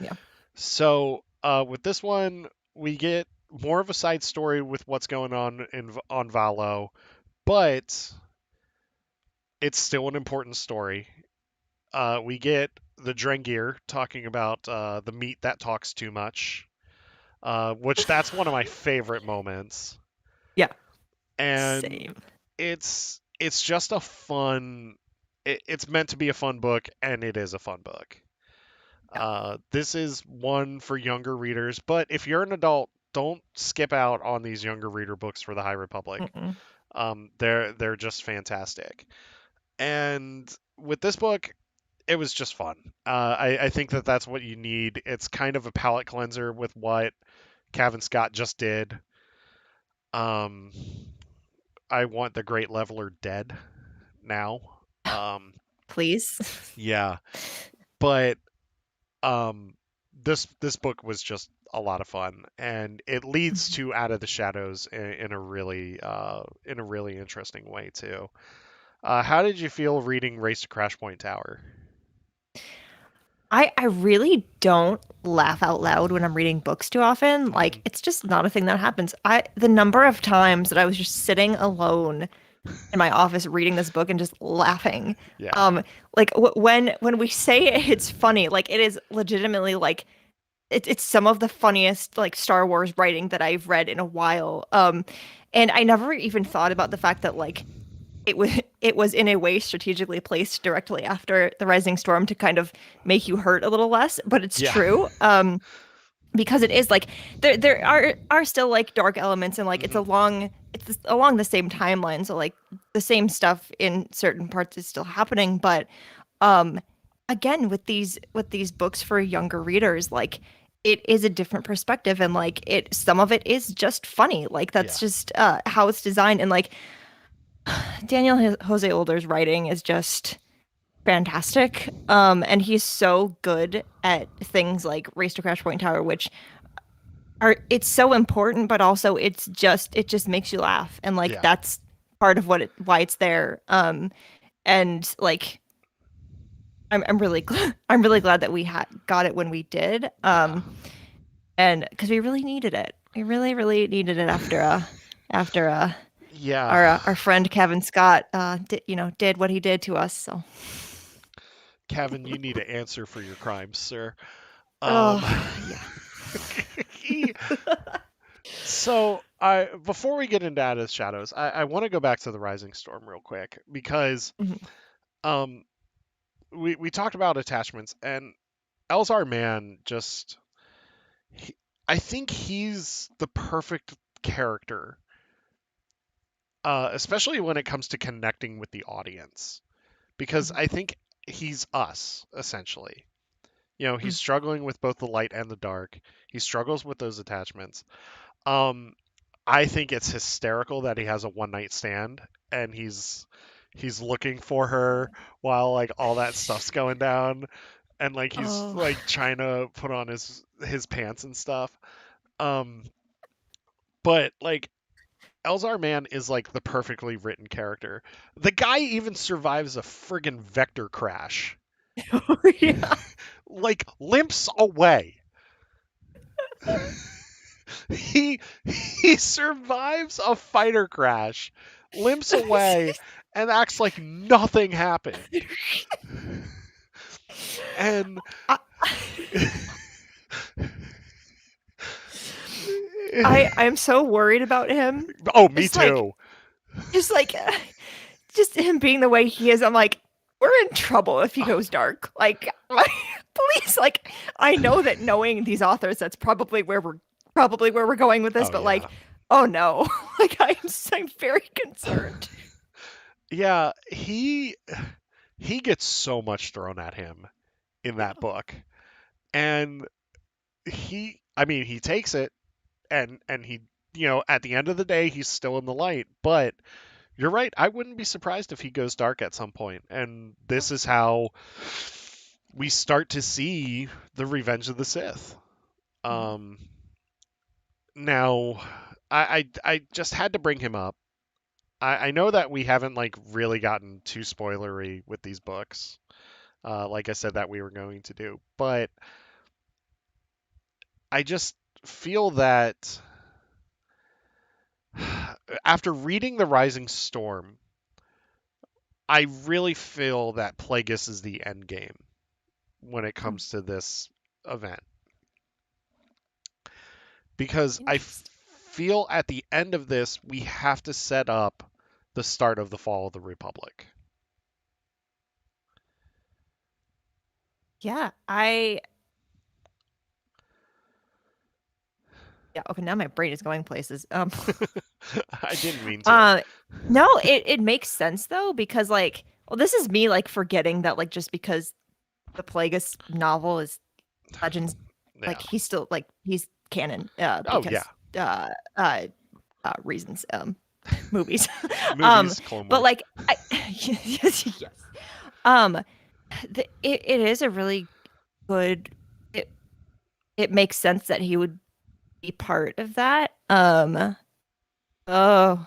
Yeah. So with this one, we get more of a side story with what's going on on Valo, but it's still an important story. We get the Drengir talking about the meat that talks too much, which that's one of my favorite moments, Yeah. and Same. it's just a fun. It's meant to be a fun book, and it is a fun book. Yeah. This is one for younger readers, but if you're an adult, don't skip out on these younger reader books for the High Republic. Mm-mm. They're just fantastic. And with this book, it was just fun. I think that that's what you need. It's kind of a palate cleanser with what Cavan Scott just did. Um, I want the Great Leveler dead now. Um, Please. yeah, but um, this book was just a lot of fun, and it leads Mhm. to Out of the Shadows in a really interesting way too. How did you feel reading Race to Crash Point Tower? I really don't laugh out loud when I'm reading books too often. Hmm. Like it's just not a thing that happens. I the number of times that I was just sitting alone in my office reading this book and just laughing. Yeah, Um like when we say it's funny, like it is legitimately like it's some of the funniest like Star Wars writing that I've read in a while. And I never even thought about the fact that like it was in a way strategically placed directly after the Rising Storm to kind of make you hurt a little less, but it's yeah, true. Because it is like there are still like dark elements and like hmm, it's along the same timeline, so like the same stuff in certain parts is still happening, but um again with these books for younger readers, like it is a different perspective, and like it some of it is just funny, like yeah, that's just how it's designed, and like Jose Older's writing is just fantastic. And he's so good at things like Race to Crash Point Tower, which are it's so important, but also it just makes you laugh, and like yeah, that's part of why it's there. And like I'm really glad I'm really glad that we had got it when we did. yeah, And because we really needed it, we really needed it after yeah. our friend Kevin Scott did what he did to us. So Kevin, you need to answer for your crimes, sir. Um, oh yeah. so I before we get into Out of the Shadows, I want to go back to the Rising Storm real quick because Mhm. um we talked about attachments, and Elzar Mann just he, I think he's the perfect character, especially when it comes to connecting with the audience, because Mhm. I think he's us essentially. You know, he's Mm. struggling with both the light and the dark. He struggles with those attachments. Um, I think it's hysterical that he has a one night stand and he's looking for her while like all that stuff's going down and like he's Oh. like trying to put on his pants and stuff. Um, but like Elzar Man is like the perfectly written character. The guy even survives a friggin' vector crash. Yeah. Like limps away. He survives a fighter crash, limps away, and acts like nothing happened. And I, I'm so worried about him. oh, me Just like too. just like just him being the way he is. I'm like, we're in trouble if he Oh, goes dark. Like, please, like, I know that knowing these authors, that's probably where we're going with this. oh But yeah. like, oh no, like I'm very concerned. Yeah, he gets so much thrown at him in that book. And I mean, he takes it and he, you know, at the end of the day he's still in the light, but you're right. I wouldn't be surprised if he goes dark at some point. And this is how we start to see the Revenge of the Sith. Mhm. Um, now, I just had to bring him up. I know that we haven't like really gotten too spoilery with these books, like I said that we were going to do, but I just feel that after reading The Rising Storm, I really feel that Plagueis is the end game when it Hmm. comes to this event because Interesting. feel at the end of this we have to set up the start of the fall of the Republic. Yeah, yeah. Okay, now my brain is going places. I didn't mean to. Uh, no, it makes sense though because like, well, this is me like forgetting that like just because the Plagueis novel is Legends, Yeah. like he's canon, Oh yeah. because uh reasons, movies, um, Movies, Clone but Wars. like I yes, yes, um, it is a really good. It it makes sense that he would be part of that. Oh, am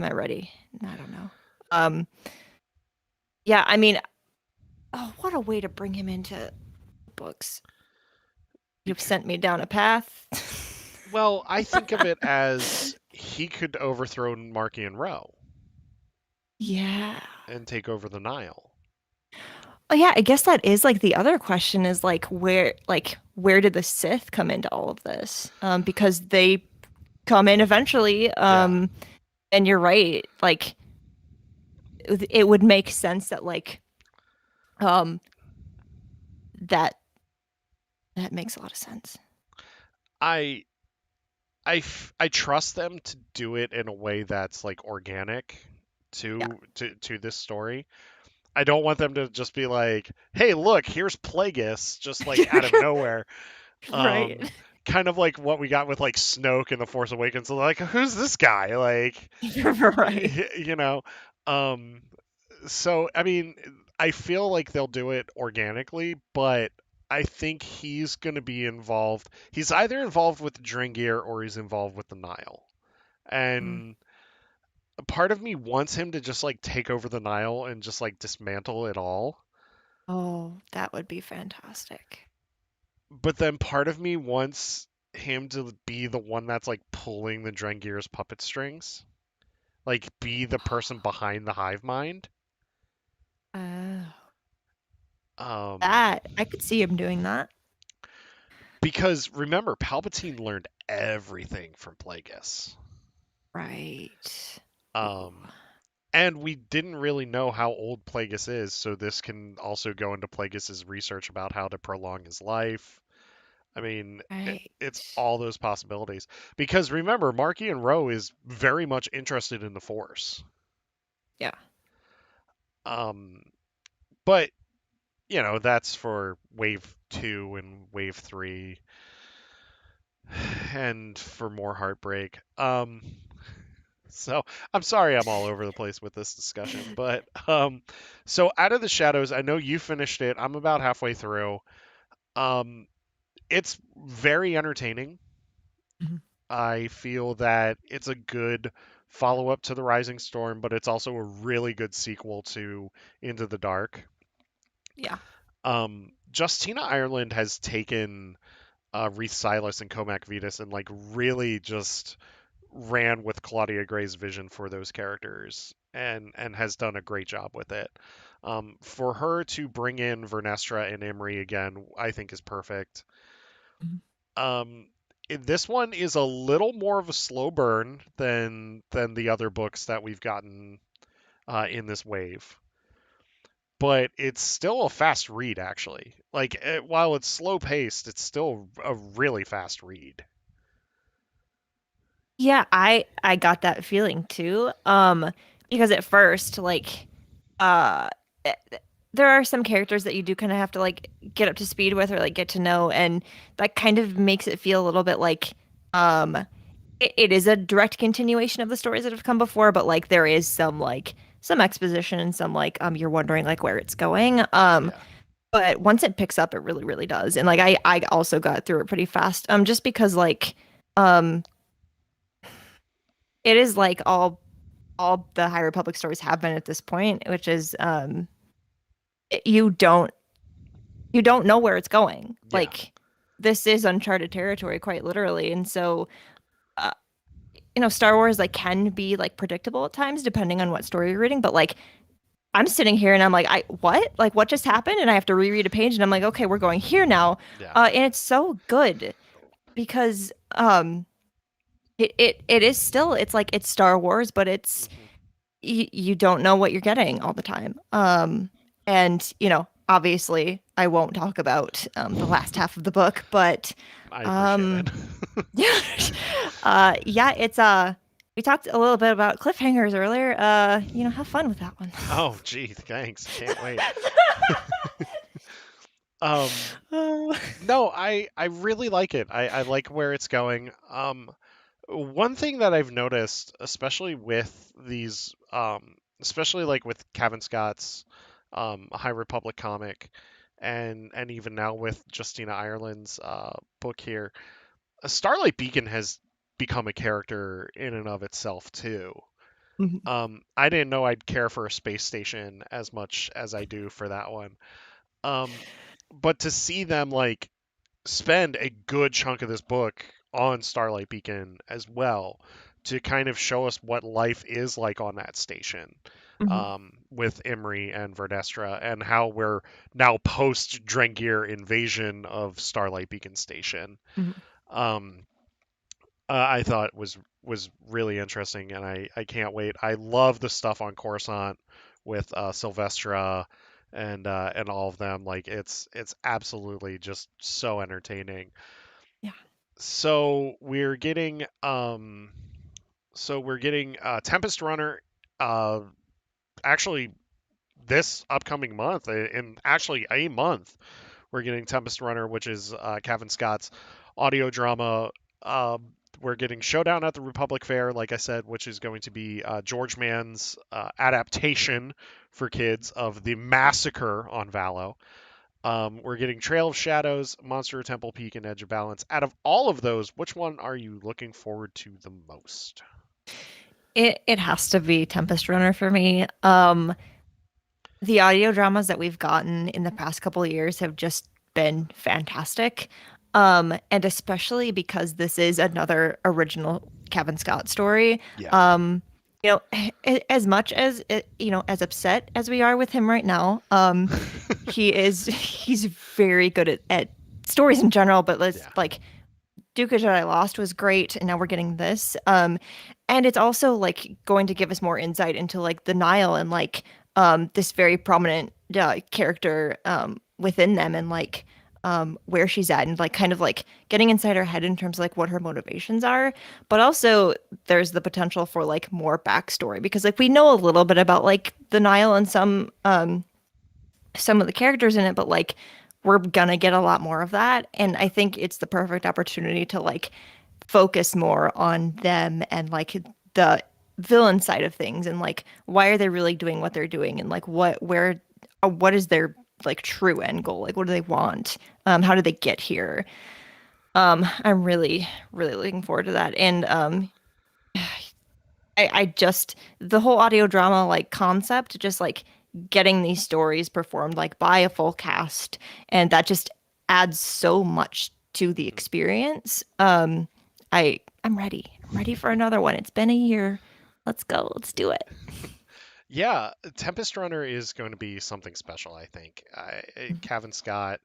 I ready? I don't know. Um, yeah, I mean, oh, what a way to bring him into books. You've Bec- sent me down a path. well, I think of it as he could overthrow Markian Row Yeah. and take over the Nile. Oh yeah, I guess that is like the other question is like where did the Sith come into all of this? Because they come in eventually. Yeah. And you're right. Like it would make sense that like um that that makes a lot of sense. I I trust them to do it in a way that's like organic Yeah. to this story. I don't want them to just be like, "Hey, look, here's Plagueis," just like out of nowhere. Right. Um, kind of like what we got with like Snoke in The Force Awakens. So like, who's this guy? Like, Right. you know. Um, so I mean, I feel like they'll do it organically, but I think he's going to be involved. He's either involved with the Drengir or he's involved with the Nile. Mm. And a part of me wants him to just like take over the Nile and just like dismantle it all. Oh, that would be fantastic. But then part of me wants him to be the one that's like pulling the Drengir's puppet strings. Like be the person behind the hive mind. Oh, Um that I could see him doing that. because remember Palpatine learned everything from Plagueis. Right. Ooh. Um and we didn't really know how old Plagueis is, so this can also go into Plagueis's research about how to prolong his life. I mean, Right. it's all those possibilities. Because remember, Marky and Roe is very much interested in the Force. Yeah. Um, but that's for wave two and wave three, and for more heartbreak. So I'm sorry I'm all over the place with this discussion, but so Out of the Shadows, I know you finished it. I'm about halfway through. Um, it's very entertaining. Mhm. I feel that it's a good follow up to The Rising Storm, but it's also a really good sequel to Into the Dark. Yeah. Justina Ireland has taken Reese Silas and Comac Vetus and like really just ran with Claudia Gray's vision for those characters and has done a great job with it. For her to bring in Vernestra and Imri again, I think is perfect. Mhm. Um, this one is a little more of a slow burn than the other books that we've gotten in this wave, but it's still a fast read actually. Like while it's slow paced, it's still a really fast read. Yeah, I got that feeling too. Because at first, like, uh, eh, there are some characters that you do kind of have to like get up to speed with or like get to know, and that kind of makes it feel a little bit like, um, it is a direct continuation of the stories that have come before, but like there is some exposition and some like you're wondering like where it's going. Yeah, But once it picks up, it really, really does. And like I also got through it pretty fast. Just because like um it is like all the High Republic stories have been at this point, which is you don't know where it's going. yeah, Like this is uncharted territory, quite literally. And so uh, Star Wars like can be like predictable at times depending on what story you're reading, but like I'm sitting here and I'm like, I what? Like what just happened? And I have to reread a page and I'm like, okay, we're going here now. yeah. And it's so good because it is still it's like it's Star Wars, but it's Hmm. you don't know what you're getting all the time. And obviously I won't talk about the last half of the book, but I appreciate um it. yeah, yeah, it's we talked a little bit about cliffhangers earlier. Have fun with that one. Oh, gee, thanks. Can't wait. Um, Oh. no, I really like it. I like where it's going. One thing that I've noticed, especially with these, especially like with Kevin Scott's High Republic comic, and even now with Justina Ireland's book here, Starlight Beacon has become a character in and of itself too. Mhm. I didn't know I'd care for a space station as much as I do for that one. Um, but to see them like spend a good chunk of this book on Starlight Beacon as well to kind of show us what life is like on that station Mhm. with Imri and Verdestra and how we're now post Drengir invasion of Starlight Beacon Station. Mhm. Um, I thought was really interesting, and I can't wait. I love the stuff on Coruscant with Sylvestra and all of them. Like it's absolutely just so entertaining. Yeah. So we're getting Tempest Runner uh actually this upcoming month in actually a month we're getting Tempest Runner, which is Kevin Scott's audio drama. We're getting Showdown at the Republic Fair, like I said, which is going to be George Mann's adaptation for kids of the Massacre on Valo. We're getting Trail of Shadows, Monster Temple Peak, and Edge of Balance. Out of all of those, which one are you looking forward to the most? It has to be Tempest Runner for me. The audio dramas that we've gotten in the past couple of years have just been fantastic. And especially because this is another original Kevin Scott story. Yeah. Um, as much as as upset as we are with him right now, he's very good at stories in general, but let's Yeah. like Duke of Jedi Lost was great, and now we're getting this. And it's also like going to give us more insight into like the Nile and like this very prominent character within them, and like where she's at and like kind of like getting inside her head in terms of like what her motivations are. But also there's the potential for like more backstory because like we know a little bit about like the Nile and some of the characters in it, but like we're gonna get a lot more of that. And I think it's the perfect opportunity to like focus more on them and like the villain side of things and like why are they really doing what they're doing and like what is their like true end goal? Like what do they want? How did they get here? I'm really, really looking forward to that. And I just the whole audio drama like concept, just like getting these stories performed like by a full cast, and that just adds so much to the Mhm. experience. I'm ready. I'm ready for another one. It's been a year. Let's go. Let's do it. Yeah, Tempest Runner is going to be something special, I think. Cavan Scott,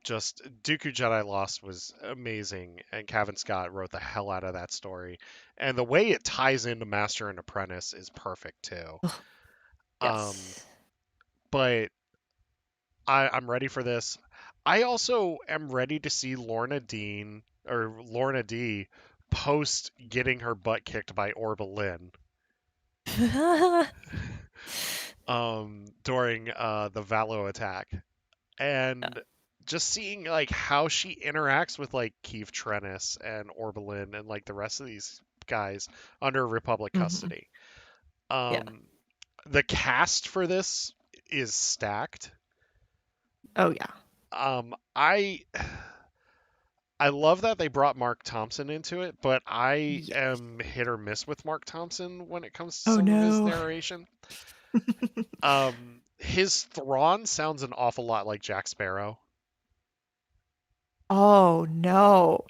just Dooku Jedi Lost was amazing, and Cavan Scott wrote the hell out of that story. And the way it ties into Master and Apprentice is perfect too. Ugh, Um, yes. but I'm ready for this. I also am ready to see Lorna Dean or Lorna D post getting her butt kicked by Orba Lynn during the Valo attack. And just seeing like how she interacts with like Keith Trennis and Orbelin and like the rest of these guys under Republic Hmm. custody. Yeah. Um, the cast for this is stacked. Oh yeah. I love that they brought Mark Thompson into it, but I Yes. am hit or miss with Mark Thompson when it comes to Oh some of his no. narration. His Thrawn sounds an awful lot like Jack Sparrow. Oh no.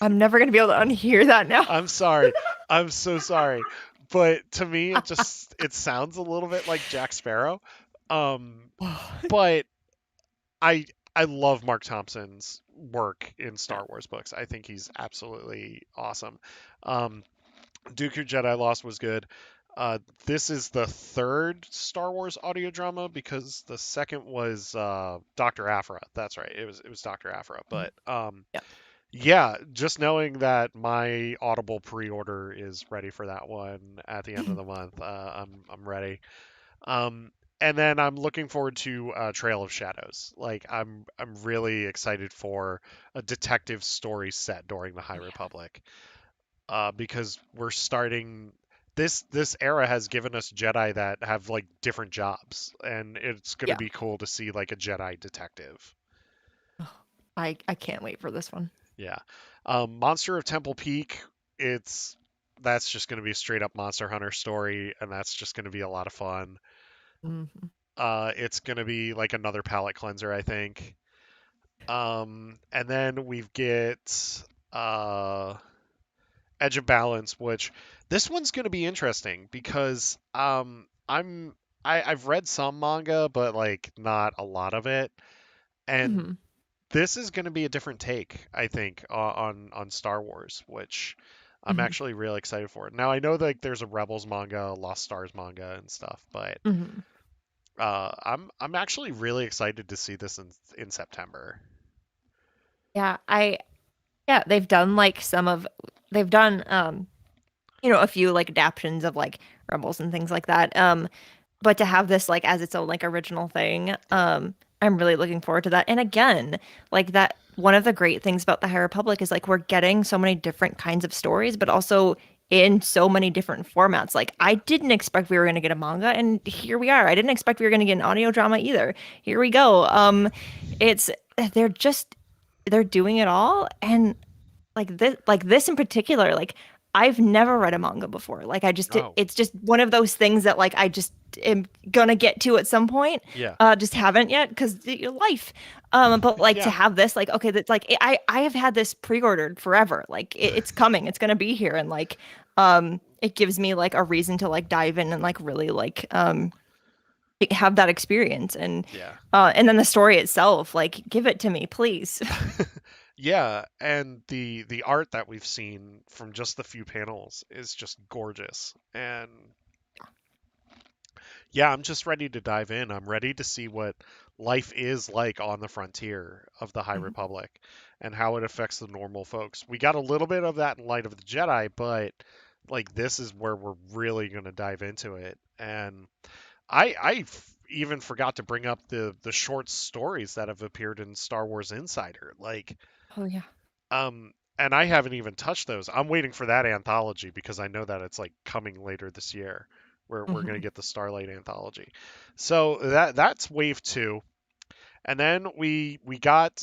I'm never gonna be able to unhear that now. I'm sorry. I'm so sorry. But to me it sounds a little bit like Jack Sparrow. Um but I I love Mark Thompson's work in Yeah. Star Wars books. I think he's absolutely awesome. Um Dooku Jedi Lost was good. This is the third Star Wars audio drama because the second was Dr. Aphra. That's right. It was Dr. Aphra. Mhm. But Yeah. yeah, just knowing that my Audible pre-order is ready for that one at the end of the month, I'm ready. Um, and then I'm looking forward to Trail of Shadows. Like I'm really excited for a detective story set during the High Yeah. Republic, because we're starting. This era has given us Jedi that have like different jobs, and it's gonna Yeah. be cool to see like a Jedi detective. Oh, I can't wait for this one. Yeah. Monster of Temple Peak, it's that's just going to be a straight up Monster Hunter story, and that's just going to be a lot of fun. Mhm. It's going to be like another palate cleanser, I think. And then we get uh, Edge of Balance, which this one's going to be interesting because I've read some manga, but like not a lot of it, and Mhm. this is going to be a different take, I think, on Star Wars, which I'm Mhm. actually really excited for. Now I know that there's a Rebels manga, a Lost Stars manga, and stuff, but Mhm. I'm actually really excited to see this in September. Yeah, yeah, they've done a few like adaptions of like Rebels and things like that. But to have this like as its own like original thing, Yeah. I'm really looking forward to that. And again, like that one of the great things about the High Republic is like we're getting so many different kinds of stories, but also in so many different formats. Like I Yeah. didn't expect we were going to get a manga, and here we are. I didn't expect we were going to get an audio drama either. Here we go. It's they're just they're doing it all, and like this in particular, like I've never read a manga before. Like Oh. it's just one of those things that like I just am gonna get to at some point. Yeah. Just haven't yet because your life. But like to Yeah. have this, like okay, that's like I have had this pre-ordered forever. Like it's coming, it's gonna be here, and like it gives me like a reason to like dive in and like really like have that experience Yeah. and then the story itself, like give it to me, please. Yeah, and the art that we've seen from just the few panels is just gorgeous. And yeah, I'm just ready to dive in. I'm ready to see what life is like on the frontier of the High Mhm. Republic and how it affects the normal folks. We got a little bit of that in Light of the Jedi, but like this is where we're really going to dive into it. And even forgot to bring up the short stories that have appeared in Star Wars Insider. Oh yeah. And I haven't even touched those. I'm waiting for that anthology because I know that it's like coming later this year. We're gonna Hmm. get the Starlight anthology. So that's wave two. And then we got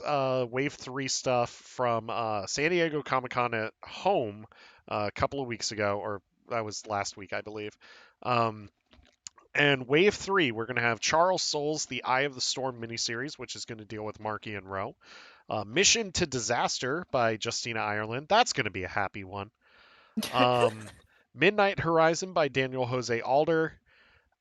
wave three stuff from San Diego Comic Con at home a couple of weeks ago, or that was last week, I believe. Um, and wave three, we're going to have Charles Soule's The Eye of the Storm miniseries, which is going to deal with Marky and Rowe. Mission to Disaster by Justina Ireland. That's going to be a happy one. Um, Midnight Horizon by Daniel Jose Alder.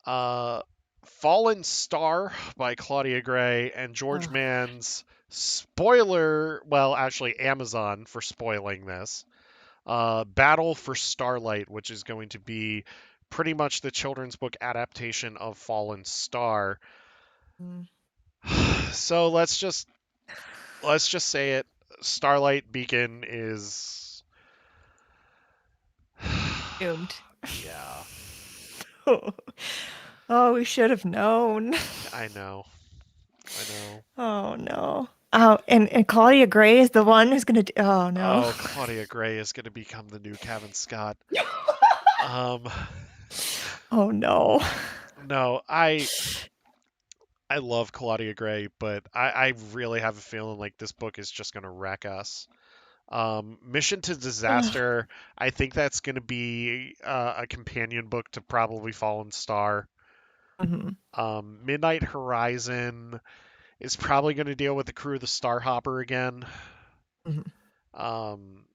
Uh, Fallen Star by Claudia Gray. And George Oh. Mann's spoiler, well, actually, Amazon for spoiling this. Battle for Starlight, which is going to be pretty much the children's book adaptation of Fallen Star. Mm. So let's just say it. Starlight Beacon is Doomed. yeah, Oh, we should have known. I know. I know. Oh no. Oh, and Claudia Gray is the one who's gonna do. Oh no. Oh, Claudia Gray is going to become the new Kevin Scott. Um Oh no. no, I love Claudia Gray, but I really have a feeling like this book is just going to wreck us. Mission to Ugh. Disaster, I think that's going to be a companion book to probably Fallen Star. Mhm. Midnight Horizon is probably going to deal with the crew of the Starhopper again. Mhm. Um,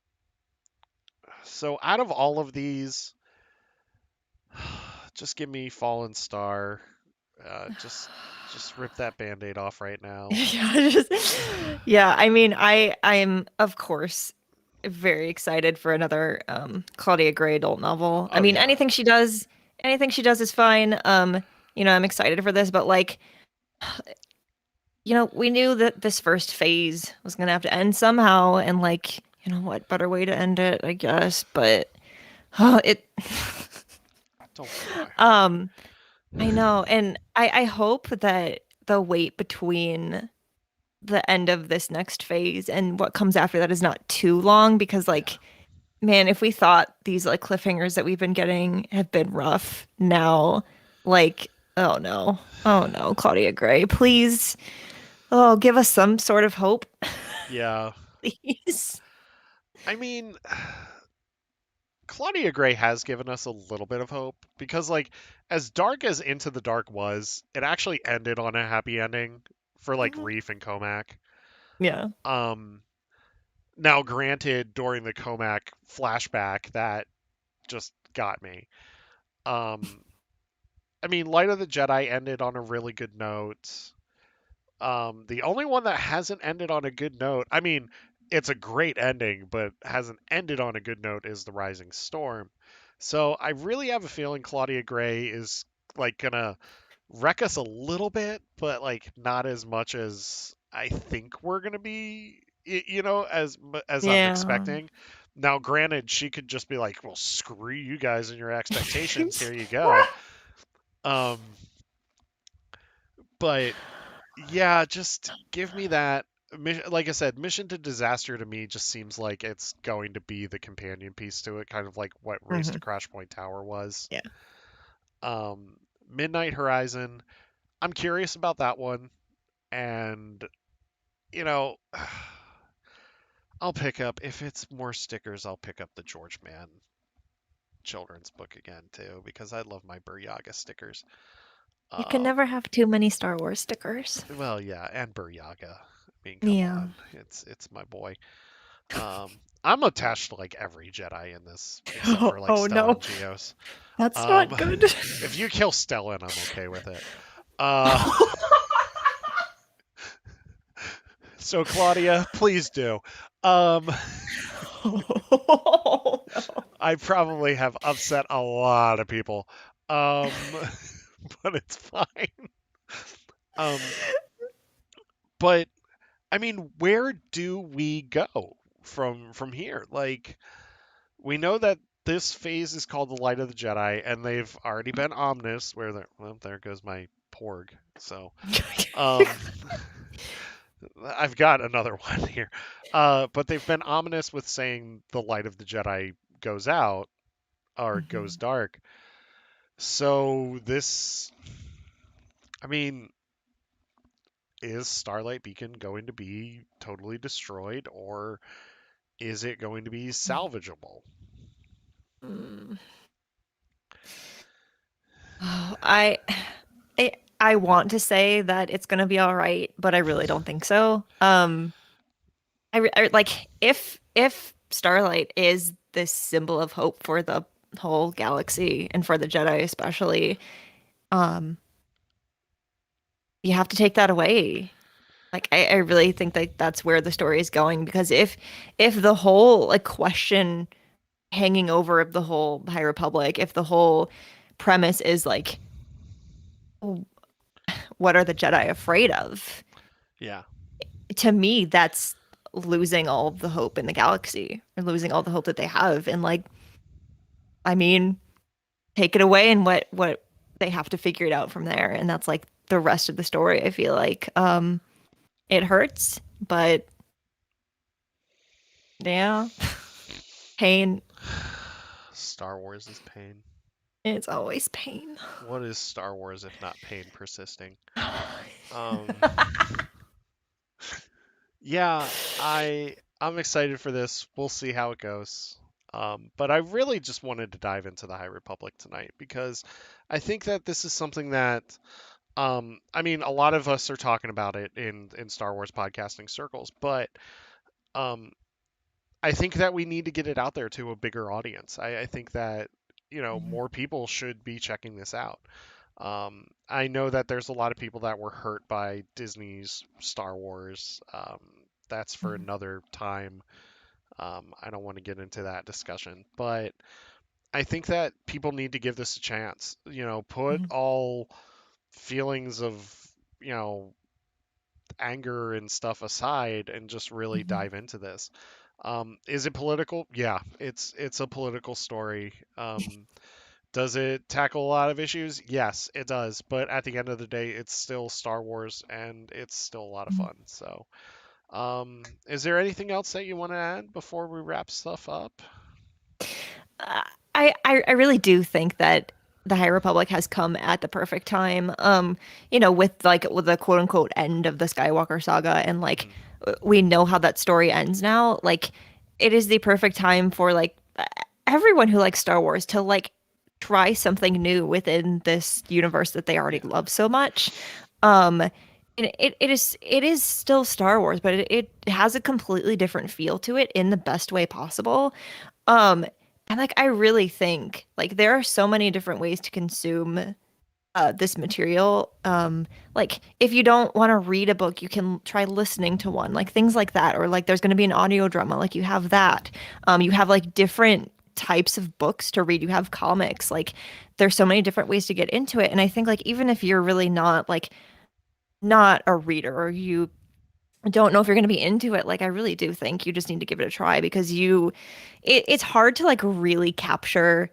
so out of all of these, just give me Fallen Star. Just rip that band-aid off right now. Yeah, yeah, I mean, I'm of course very excited for another Claudia Gray adult novel. I Oh mean, yeah. anything she does is fine. I'm excited for this, but like, we knew that this first phase was gonna have to end somehow, and like, what better way to end it, I guess. But it Don't cry. um I know, and I hope that the wait between the end of this next phase and what comes after that is not too long because Yeah. like man, if we thought these like cliffhangers that we've been getting have been rough now, like oh no. Oh no, Claudia Gray, please. Oh, give us some sort of hope, Yeah. please. I mean, Claudia Gray has given us a little bit of hope because, like, as dark as Into the Dark was, it actually ended on a happy ending for like Mhm. Reef and Comac. Yeah. Um, Now, granted, during the Comac flashback, that just got me. Um, I mean, Light of the Jedi ended on a really good note. The only one that hasn't ended on a good note, I mean, it's a great ending, but hasn't ended on a good note is The Rising Storm. So I really have a feeling Claudia Gray is like gonna wreck us a little bit, but like not as much as I think we're gonna be, as I'm Yeah. expecting. Now, granted, she could just be like, "Well, screw you guys and your expectations. Here you go." Um, but yeah, just give me that. Like I said, Mission to Disaster to me just seems like it's going to be the companion piece to it, kind of like what Race to Hmm. Crash Point Tower was. Yeah. Midnight Horizon, I'm curious about that one, and you know, I'll pick up if it's more stickers. I'll pick up the George Mann children's book again too because I love my Buryaga stickers. You can Um, never have too many Star Wars stickers. well, yeah, and Buryaga. I mean, come Yeah. on, it's my boy. I'm attached to like every Jedi in this except Oh, for like oh Stella no. and Geos. That's Um, not good. if you kill Stellan, I'm okay with it. Uh, so Claudia, please do. Um, Oh, no. I probably have upset a lot of people. Um, but it's fine. Um, But I mean, where do we go from here? Like, we know that this phase is called the Light of the Jedi, and they've already been ominous. Where there, well, there goes my porg. So, um, I've got another one here. But they've been ominous with saying the Light of the Jedi goes out or goes Mhm. dark. So this, I mean, is Starlight Beacon going to be totally destroyed, or is it going to be salvageable? Mm. Oh, I I want to say that it's gonna be all right, but I really don't think so. Like if Starlight is this symbol of hope for the whole galaxy and for the Jedi especially, um, you have to take that away. Like I really think that that's where the story is going because if the whole like question hanging over of the whole High Republic, if the whole premise is like, what are the Jedi afraid of? Yeah. To me, that's losing all of the hope in the galaxy or losing all the hope that they have. And like, I mean, take it away and what they have to figure it out from there. And that's like the rest of the story, I feel like. It hurts, but yeah, pain, Star Wars is pain. it's always pain. What is Star Wars if not pain persisting? Um, yeah, I'm excited for this. We'll see how it goes. But I really just wanted to dive into the High Republic tonight because I think that this is something that I mean, a lot of us are talking about it in Star Wars podcasting circles, but um, I think that we need to get it out there to a bigger audience. I think that more people should be checking this out. I know that there's a lot of people that were hurt by Disney's Star Wars. That's for another time. I don't want to get into that discussion, but I think that people need to give this a chance. Put all feelings of, you know, anger and stuff aside and just really dive into this. Is it political? Yeah, it's a political story. Does it tackle a lot of issues? Yes, it does. But at the end of the day, it's still Star Wars and it's still a lot of fun. So, is there anything else that you want to add before we wrap stuff up? Uh, I really do think that the High Republic has come at the perfect time. With the quote unquote end of the Skywalker saga, and like Hmm. we know how that story ends now. Like it is the perfect time for like everyone who likes Star Wars to like try something new within this universe that they already Yeah. love so much. Um, and it is still Star Wars, but it has a completely different feel to it in the best way possible. Um, and like I really think like there are so many different ways to consume this material. Like if you don't want to read a book, you can try listening to one, like things like that, or like there's going to be an audio drama, like you have that. You have like different types of books to read. You have comics, like there's so many different ways to get into it. And I think like even if you're really not a reader or you don't know if you're going to be into it, like I really do think you just need to give it a try because it's hard to like really capture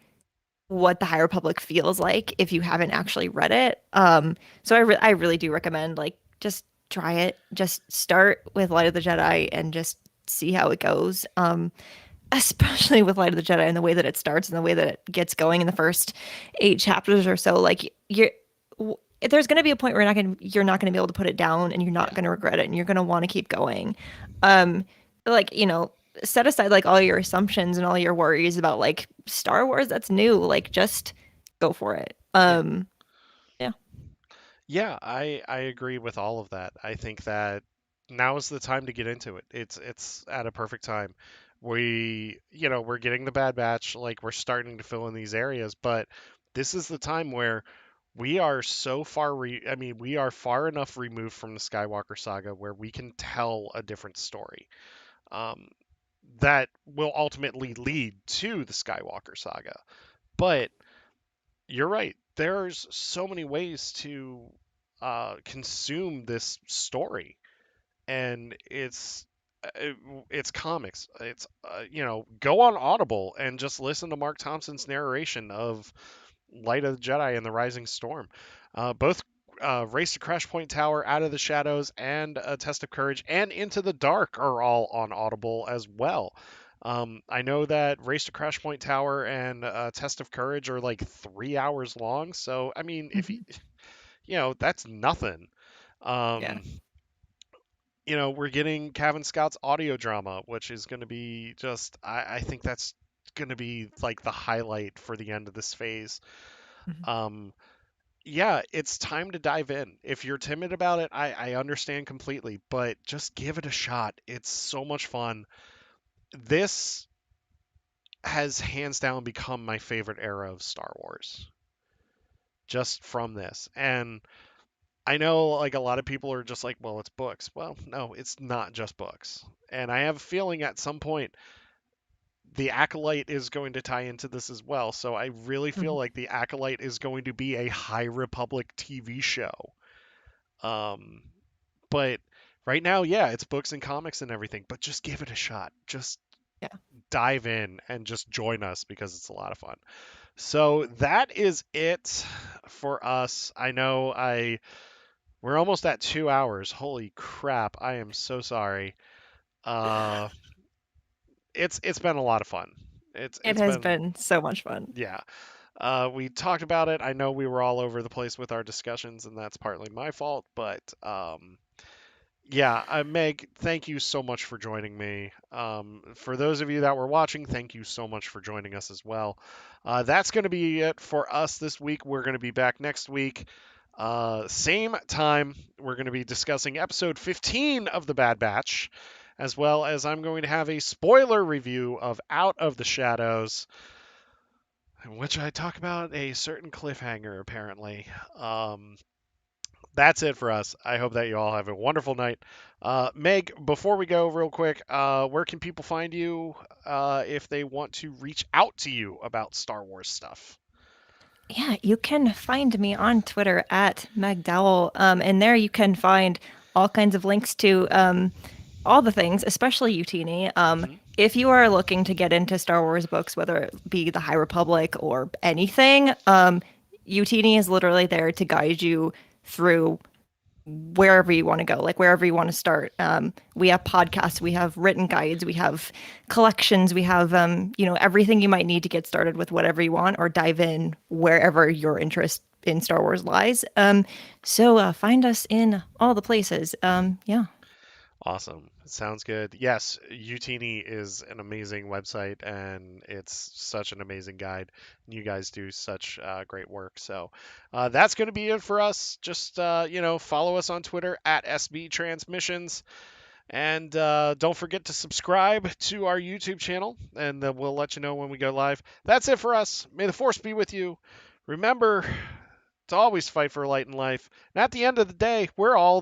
what the High Republic feels like if you haven't actually read it. So I really do recommend like just try it. Just start with Light of the Jedi and just see how it goes. Especially with Light of the Jedi and the way that it starts and the way that it gets going in the first 8 chapters or so. Like there's going to be a point where you're not going to be able to put it down and you're not Yeah. going to regret it and you're going to want to keep going. Um, like set aside like all your assumptions and all your worries about like Star Wars that's new. Like just go for it. Yeah. Yeah. Yeah, I agree with all of that. I think that now is the time to get into it. It's at a perfect time. We're getting the Bad Batch, like we're starting to fill in these areas, but this is the time where we are so far I mean, we are far enough removed from the Skywalker saga where we can tell a different story. Um, that will ultimately lead to the Skywalker saga. But you're right. There's so many ways to consume this story. and uh, it's comics. It's go on Audible and just listen to Mark Thompson's narration of Light of the Jedi and the Rising Storm. Both Race to Crash Point Tower, Out of the Shadows, and A Test of Courage, and Into the Dark are all on Audible as well. I know that Race to Crash Point Tower and Test of Courage are like 3 hours long. So, I mean, if Mhm. that's nothing. Yeah. Um, we're getting Kevin Scott's audio drama, which is going to be just, I think that's going to be like the highlight for the end of this phase. Mhm. Um, yeah, it's time to dive in. If you're timid about it, I understand completely, but just give it a shot. It's so much fun. This has hands down become my favorite era of Star Wars just from this. And I know like a lot of people are just like, well, it's books. Well, no, it's not just books. And I have a feeling at some point the Acolyte is going to tie into this as well. So I really feel Mhm. like the Acolyte is going to be a High Republic TV show. Um, but right now, yeah, it's books and comics and everything, but just give it a shot. Just Yeah. dive in and just join us because it's a lot of fun. So that is it for us. I know we're almost at 2 hours. Holy crap. I am so sorry. Uh it's been a lot of fun. It It's has been been so much fun. yeah. We talked about it. I know we were all over the place with our discussions, and that's partly my fault. But yeah, Meg, thank you so much for joining me. For those of you that were watching, thank you so much for joining us as well. That's going to be it for us this week. We're going to be back next week. Same time, we're going to be discussing episode 15 of The Bad Batch, as well as I'm going to have a spoiler review of Out of the Shadows, in which I talk about a certain cliffhanger, apparently. That's it for us. I hope that you all have a wonderful night. Meg, before we go, real quick, where can people find you if they want to reach out to you about Star Wars stuff? Yeah, you can find me on Twitter at MagDowell. And there you can find all kinds of links to all the things, especially Utini. Hmm. If you are looking to get into Star Wars books, whether it be the High Republic or anything, Utini is literally there to guide you through wherever you want to go, like wherever you want to start. We have podcasts, we have written guides, we have collections, we have everything you might need to get started with whatever you want or dive in wherever your interest in Star Wars lies. So find us in all the places. Yeah. Awesome. Sounds good. Yes, Utini is an amazing website and it's such an amazing guide. You guys do such great work. So that's going to be it for us. Just, follow us on Twitter at SB Transmissions. And don't forget to subscribe to our YouTube channel, and we'll let you know when we go live. That's it for us. May the force be with you. Remember to always fight for light in life. And at the end of the day, we're all